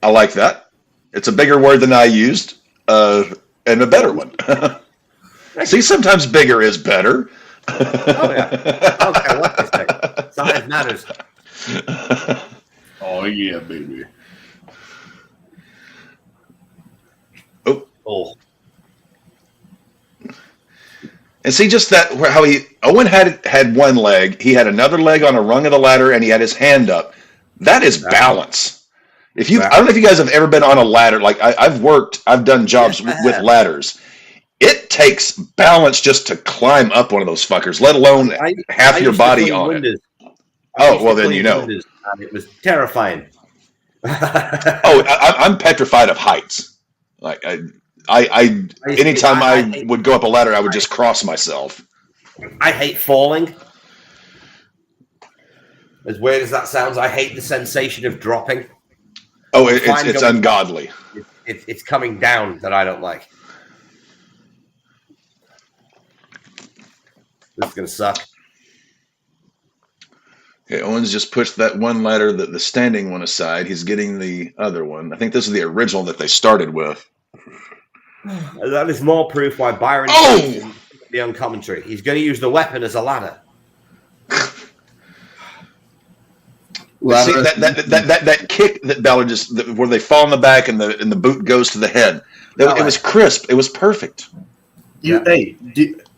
I like that. It's a bigger word than I used, and a better one. See, sometimes bigger is better. Oh yeah. Okay, what you say? Size matters. Oh yeah, baby. Oh. And see, just that how Owen had one leg, he had another leg on a rung of the ladder, and he had his hand up. That is balance. I don't know if you guys have ever been on a ladder. Like I've done jobs with ladders. it takes balance just to climb up one of those fuckers, let alone half your body on it. Oh, well, then you know. And it was terrifying. I'm petrified of heights. Like anytime I would go up a ladder, I would just cross myself. I hate falling. As weird as that sounds, I hate the sensation of dropping. Oh, it's ungodly. It's coming down that I don't like. This is gonna suck. Okay, Owens just pushed that one ladder, the standing one, aside. He's getting the other one. I think this is the original that they started with. That is more proof why Byron should be on commentary. He's going to use the weapon as a ladder. See, that kick that Balor just where they fall on the back and the boot goes to the head. It was crisp. It was perfect. Hey,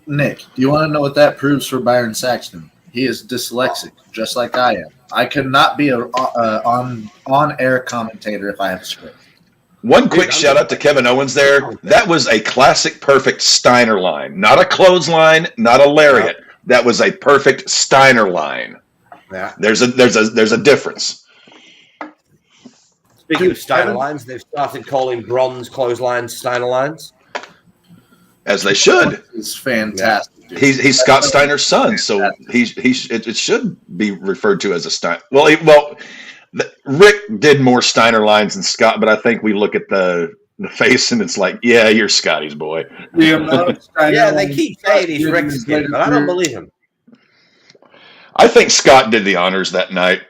Nick, do you want to know what that proves for Byron Saxton? He is dyslexic, just like I am. I could not be a on-air commentator if I had a script. One quick shout out to Kevin Owens there. That was a classic, perfect Steiner line. Not a clothesline, not a lariat. That was a perfect Steiner line. Yeah. There's a difference. Speaking of Steiner lines, they've started calling bronze clotheslines Steiner lines. As they should. It's fantastic. Yeah. He's Scott Steiner's son, so it should be referred to as a Steiner. Well, Rick did more Steiner lines than Scott, but I think we look at the face and it's like, yeah, you're Scotty's boy. Yeah, they keep saying he's Rick's kid, but I don't believe him. I think Scott did the honors that night.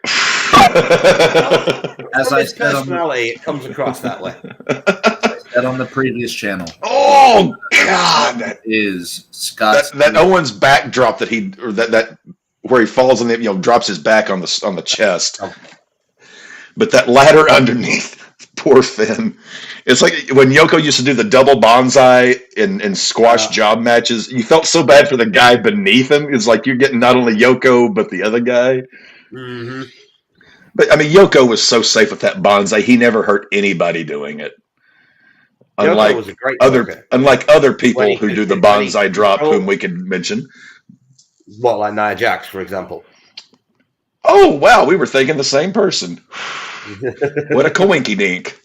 As From his personality, it comes across that way. That on the previous channel. Oh God, that is Scott. That Owens backdrop that where he falls and drops his back on the chest. But that ladder underneath, poor Finn. It's like when Yoko used to do the double bonsai in squash job matches. You felt so bad for the guy beneath him. It's like you're getting not only Yoko but the other guy. Mm-hmm. But I mean, Yoko was so safe with that bonsai. He never hurt anybody doing it. Unlike other people who do the bonsai drop, whom we could mention. Well, like Nia Jax, for example. Oh, wow. We were thinking the same person. What a coinky dink.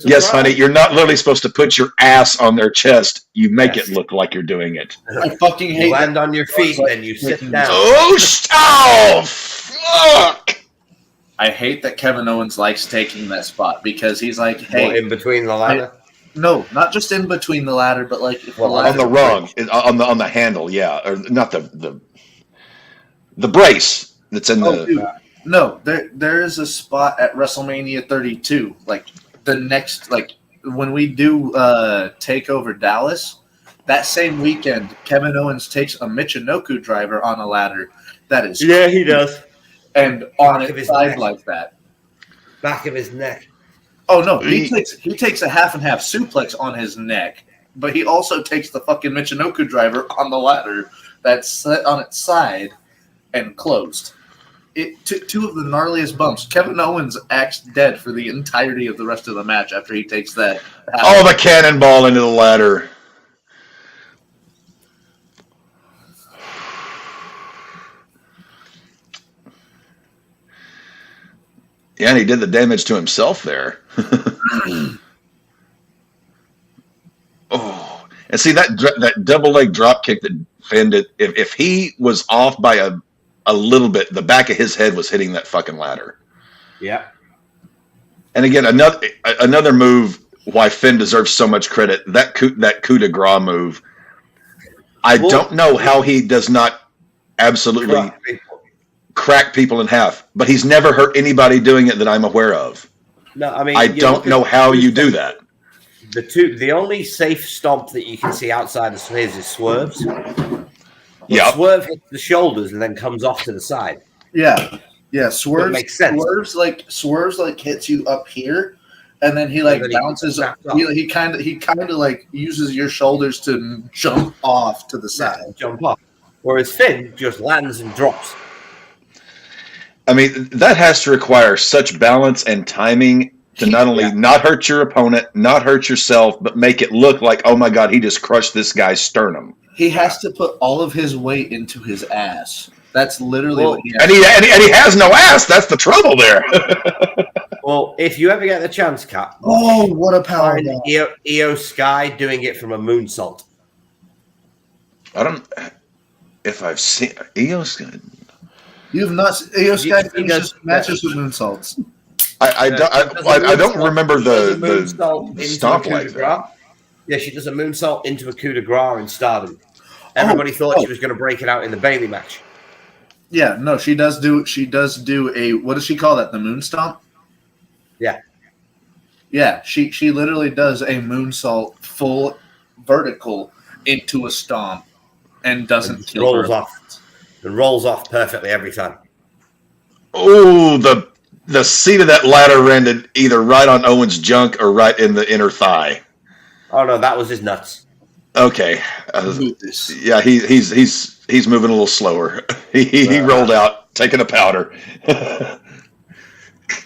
Yes, honey, you're not literally supposed to put your ass on their chest. You make it look like you're doing it. I fucking hate you land on your feet and you sit down. Oh, fuck. I hate that Kevin Owens likes taking that spot because he's like, hey. In between the ladder? No, not just in between the ladder, but like on the rung, on the handle, yeah, or not the brace that's in the. Dude. No, there is a spot at WrestleMania 32, like the next, like when we do Takeover Dallas, that same weekend, Kevin Owens takes a Michinoku driver on a ladder. That is he does, and on his side like that, back of his neck. Oh no, he takes a half and half suplex on his neck, but he also takes the fucking Michinoku driver on the ladder that's set on its side and closed. It took two of the gnarliest bumps. Kevin Owens acts dead for the entirety of the rest of the match after he takes that. Oh, the cannonball into the ladder. Yeah, and he did the damage to himself there. Oh, and see that double leg drop kick that Finn did. If he was off by a little bit, the back of his head was hitting that fucking ladder. Yeah. And again, another move why Finn deserves so much credit. That coup de grace move. I don't know how he does not absolutely crack people in half, but he's never hurt anybody doing it that I'm aware of. No, I mean, I don't know how you do that. The only safe stomp that you can see outside of his is Swerve's. Yeah, Swerve hits the shoulders and then comes off to the side. Yeah. Swerve makes sense. Swerve's like hits you up here, and then he like bounces. He kind of like uses your shoulders to jump off to the side. Yeah, jump off. Whereas Finn just lands and drops. I mean, that has to require such balance and timing to not only not hurt your opponent, not hurt yourself, but make it look like, oh my God, he just crushed this guy's sternum. He has to put all of his weight into his ass. That's literally what he has. And he has no ass. That's the trouble there. Well, if you ever get the chance, Cap. Oh, what a power! Io Sky doing it from a moonsault. I don't. If I've seen Io Sky. You've not. Io Sky finishes matches with moonsaults. I don't remember the stomp like that. Yeah, she does a moonsault into a coup de grace in Stardom. Everybody thought she was going to break it out in the Bayley match. Yeah, no, she does do a, what does she call that? The moon stomp? Yeah. Yeah, she literally does a moonsault full vertical into a stomp and doesn't kill rolls her. Off. It rolls off perfectly every time. Oh, the seat of that ladder landed either right on Owen's junk or right in the inner thigh. Oh no, that was his nuts. Okay. Yeah, he's moving a little slower. He rolled out, taking a powder.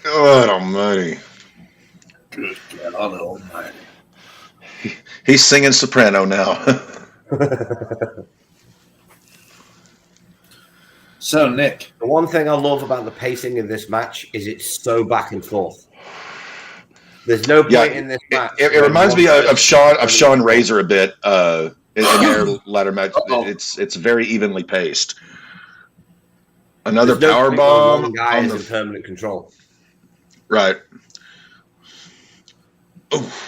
God almighty. Good God almighty. He's singing soprano now. So, Nick. The one thing I love about the pacing of this match is it's so back and forth. There's no point in this match. It reminds me of Sean Razor a bit in their ladder match. It's very evenly paced. Another power bomb. One guy is in permanent control. Right. Oh.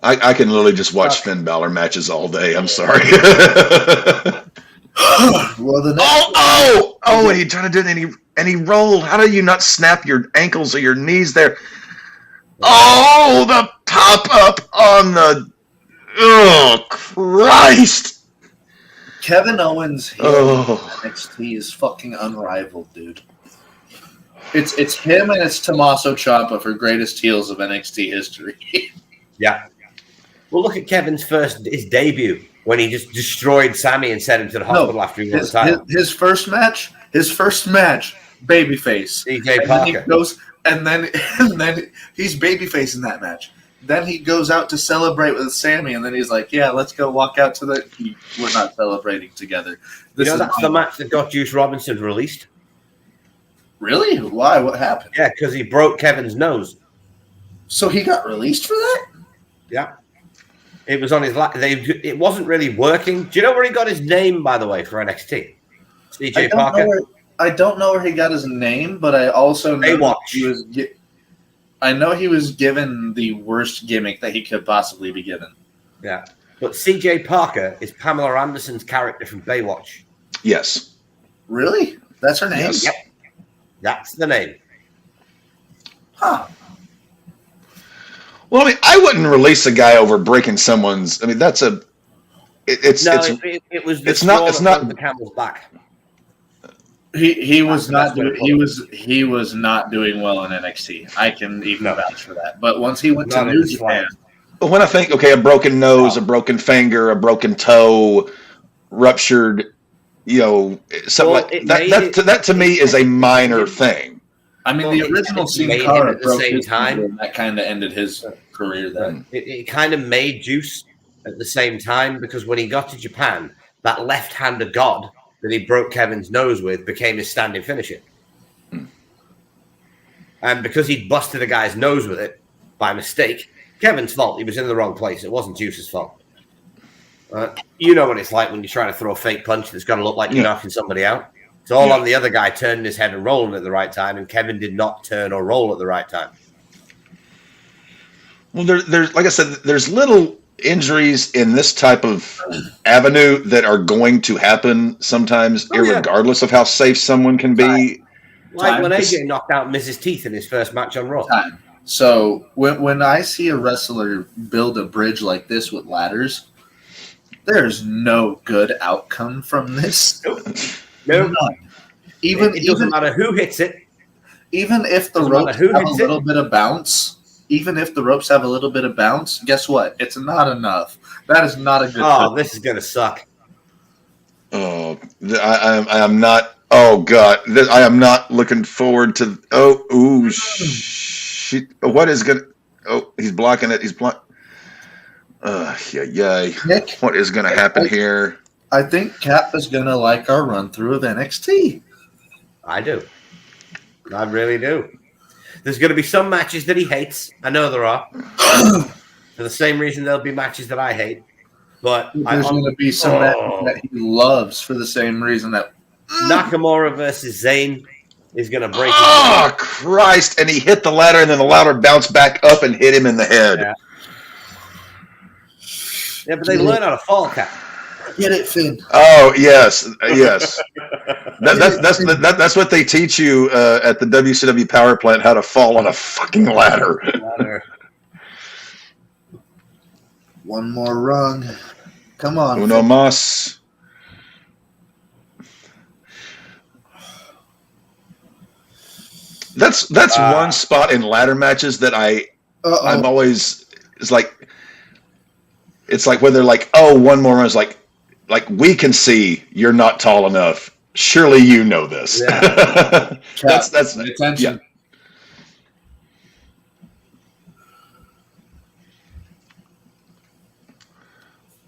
I can literally just watch Finn Balor matches all day. I'm sorry. Well, and he tried to do it, and he rolled. How do you not snap your ankles or your knees there? Oh, the pop up on the. Oh, Christ. Kevin Owens here in NXT is fucking unrivaled, dude. It's him and it's Tommaso Ciampa for greatest heels of NXT history. Yeah. Well, look at Kevin's his debut when he just destroyed Sammy and sent him to the hospital after he won the title. His first match, babyface. CJ Parker. And then he's babyface in that match. Then he goes out to celebrate with Sammy, and then he's like, "Yeah, let's go walk out to the." We're not celebrating together. That's the match that got Juice Robinson released. Really? Why? What happened? Yeah, because he broke Kevin's nose. So he got released for that? Yeah. It was on his it wasn't really working. Do you know where he got his name, by the way, for NXT? CJ Parker. I don't know where he got his name, but I also know he was given the worst gimmick that he could possibly be given. Yeah. But CJ Parker is Pamela Anderson's character from Baywatch. Yes. Really? That's her name? Yes. Yep. That's the name. Huh. Well, I mean, I wouldn't release a guy over breaking someone's. I mean, that's a. It was the camel's back. He was not doing well in NXT. I can even vouch for that. But once he went to New Japan, when I think, okay, a broken nose, a broken finger, a broken toe, ruptured, something that to me is a minor thing. I mean, the original Sin Cara broke his finger, and that kind of ended his career then. It kind of made Juice at the same time, because when he got to Japan, that left hand of God that he broke Kevin's nose with became his standing finisher. And because he'd busted a guy's nose with it by mistake, Kevin's fault. He was in the wrong place. It wasn't Juice's fault. You know what it's like when you're trying to throw a fake punch that's going to look like you're knocking somebody out. It's all on the other guy turning his head and rolling at the right time, and Kevin did not turn or roll at the right time. Well, there's like I said, there's little injuries in this type of avenue that are going to happen sometimes, irregardless of how safe someone can be. Like when AJ knocked out Mrs. Teeth in his first match on Raw. So when I see a wrestler build a bridge like this with ladders, there's no good outcome from this. No, none. It doesn't matter who hits it. Even if the ropes have a little bit of bounce, guess what? It's not enough. That is not a good. This is gonna suck. Oh, I am not Oh God, I am not looking forward to. Oh, ooh, shit! What is gonna? Oh, he's blocking it. He's block. Yeah. Nick, What is gonna happen here? I think Cap is going to like our run through of NXT. I do. I really do. There's going to be some matches that he hates. I know there are. For the same reason, there'll be matches that I hate. But There's going to be some matches that he loves for the same reason that Nakamura versus Zayn is going to break. Oh Christ! And he hit the ladder, and then the ladder bounced back up and hit him in the head. Yeah, but they learn how to fall, Cap. Get it, Finn. Oh yes. That's what they teach you at the WCW power plant, how to fall on a fucking ladder. One more rung. Come on. Uno mas. That's one spot in ladder matches that I'm always it's like where they're like, oh, one more run is like we can see you're not tall enough. Surely you know this. Yeah. that's attention. Yeah.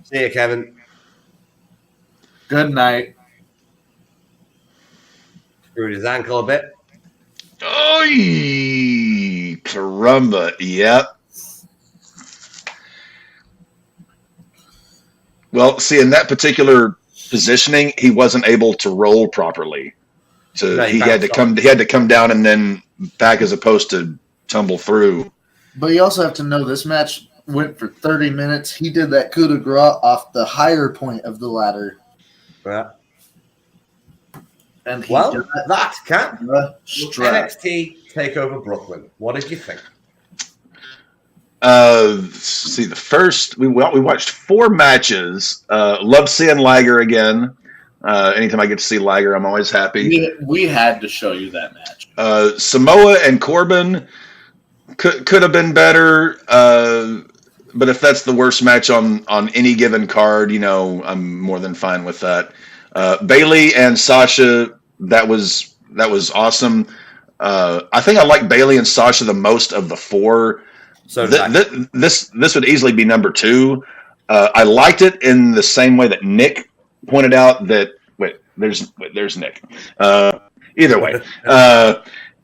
See you, Kevin. Good night. Screwed his ankle a bit. Oy, caramba, yep. Well, see, in that particular positioning, he wasn't able to roll properly. So he had to come down and then back as opposed to tumble through. But you also have to know this match went for 30 minutes. He did that coup de grace off the higher point of the ladder. Yeah. And that Cap. Strap. NXT Takeover Brooklyn. What did you think? See, the first we watched 4 matches. Love seeing Liger again. Anytime I get to see Liger, I'm always happy. We had to show you that match. Samoa and Corbin could have been better. But if that's the worst match on any given card, I'm more than fine with that. Bayley and Sasha, that was awesome. I think I like Bayley and Sasha the most of the 4. So this would easily be number 2. I liked it in the same way that Nick pointed out that. There's Nick. Either way,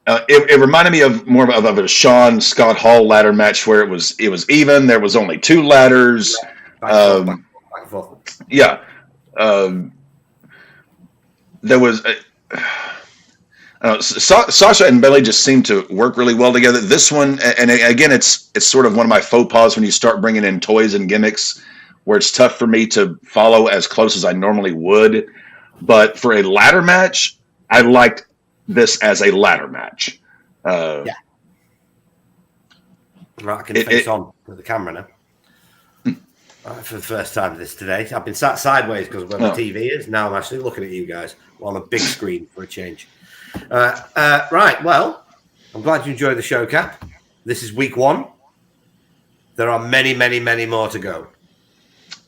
it reminded me of more of a Sean Scott Hall ladder match where it was even. There was only 2 ladders. Yeah. There was. Sasha and Bayley just seem to work really well together. This one, and again, it's sort of one of my faux pas when you start bringing in toys and gimmicks, where it's tough for me to follow as close as I normally would. But for a ladder match, I liked this as a ladder match. Yeah. Right, I can face on to the camera now. For the first time this today, I've been sat sideways because of where the TV is. Now I'm actually looking at you guys on a big screen for a change. Right, well, I'm glad you enjoyed the show, Cap. This is week 1. There are many, many, many more to go.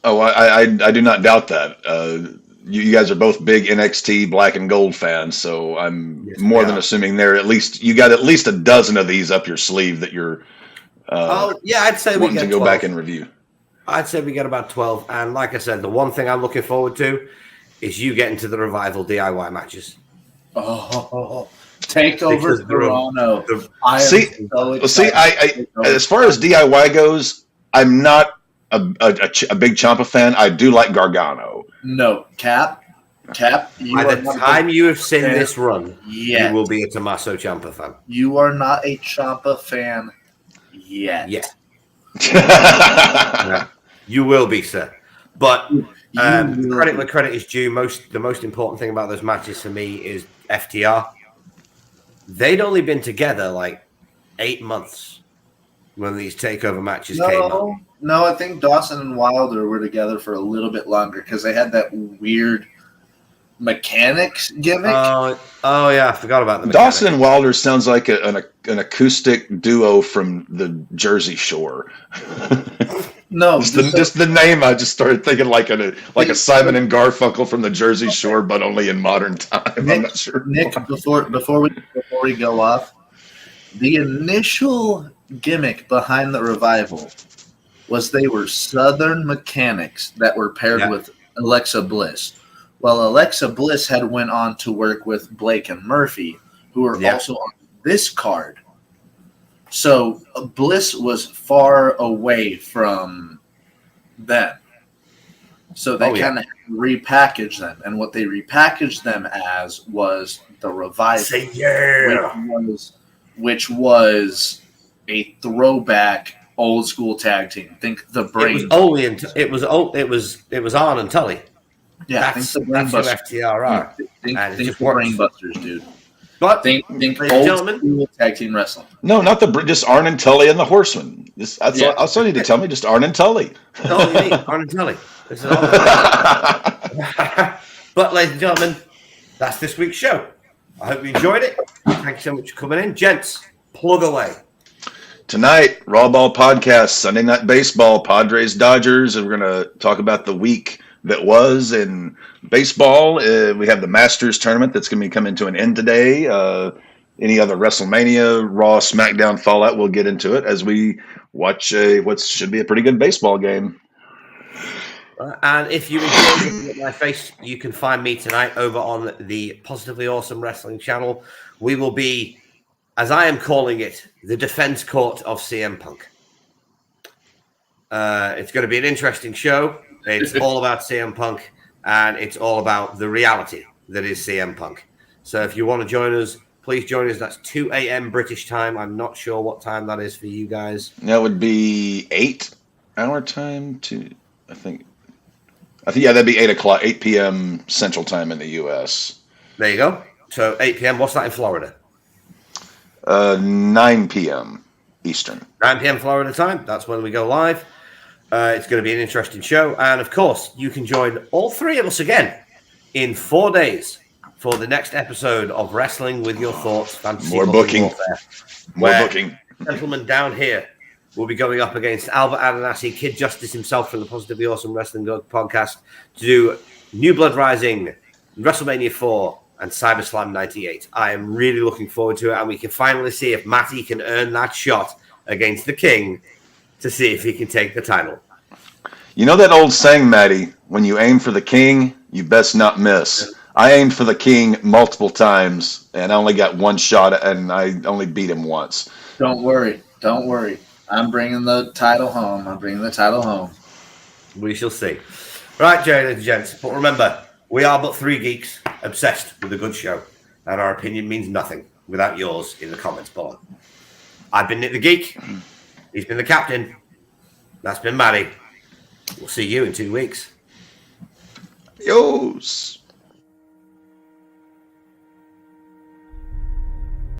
Oh, I do not doubt that. You guys are both big NXT Black and Gold fans, so I'm more than assuming you got at least a dozen of these up your sleeve that you're. I'd say we get to go 12. back and review. I'd say we get about 12, and like I said, the one thing I'm looking forward to is you getting to the Revival DIY matches. Takeover Toronto. I as far as DIY goes, I'm not a big Ciampa fan. I do like Gargano. No, Cap. By the time you have seen this run, you will be a Tommaso Ciampa fan. You are not a Ciampa fan yet. Yeah. You will be, sir. But credit where credit is due. The most important thing about those matches for me is FTR. They'd only been together like 8 months when these takeover matches came up. No, I think Dawson and Wilder were together for a little bit longer because they had that weird mechanics gimmick. Oh yeah, I forgot about the mechanic. Dawson and Wilder sounds like an acoustic duo from the Jersey Shore. No, Just the name. I just started thinking like a Simon and Garfunkel from the Jersey Shore, but only in modern time. I'm not sure. Nick, before we go off, the initial gimmick behind the revival was they were Southern mechanics that were paired with Alexa Bliss. Well, Alexa Bliss had went on to work with Blake and Murphy, who are also on this card. So Bliss was far away from them. So they kind of repackaged them. And what they repackaged them as was the Revival. Which was a throwback old school tag team. Think the Brain. It was Arn and Tully. Yeah, that's who FTR are. Think the Brain Busters, dude. But think old school tag team wrestling. No, not just Arn and Tully and the Horsemen. That's all you need to tell me. Just Arn and Tully. That's all you need. Arn and Tully. This is all. But, ladies and gentlemen, that's this week's show. I hope you enjoyed it. Thank you so much for coming in, gents. Plug away. Tonight, Raw Ball Podcast, Sunday Night Baseball, Padres Dodgers, and we're going to talk about the week that was in baseball. We have the Masters tournament that's going to be coming to an end today. Any other WrestleMania, Raw, SmackDown, Fallout, we'll get into it as we watch what should be a pretty good baseball game. And if you enjoy looking at my face, you can find me tonight over on the Positively Awesome Wrestling channel. We will be, as I am calling it, the defense court of CM Punk. It's going to be an interesting show. It's all about CM Punk, and it's all about the reality that is CM Punk. So if you want to join us, please join us. That's 2 a.m. British time. I'm not sure what time that is for you guys. That would be 8 our time I think, that'd be 8 o'clock, 8 p.m. Central Time in the U.S. There you go. So 8 p.m. What's that in Florida? 9 p.m. Eastern. 9 p.m. Florida time. That's when we go live. It's going to be an interesting show. And, of course, you can join all three of us again in 4 days for the next episode of Wrestling with Your Thoughts. Fantasy More booking. Warfare, More booking. Gentlemen down here will be going up against Albert Adanasi, Kid Justice himself from the Positively Awesome Wrestling podcast to do New Blood Rising, WrestleMania 4, and CyberSlam 98. I am really looking forward to it, and we can finally see if Matty can earn that shot against the King to see if he can take the title. You know that old saying, Matty, when you aim for the king, you best not miss. I aimed for the king multiple times, and I only got one shot, and I only beat him once. Don't worry. I'm bringing the title home. We shall see. Right, ladies and gents, but remember, we are but three geeks obsessed with a good show, and our opinion means nothing without yours in the comments below. I've been Nick the Geek. He's been the captain. That's been Matty. We'll see you in 2 weeks. Yos.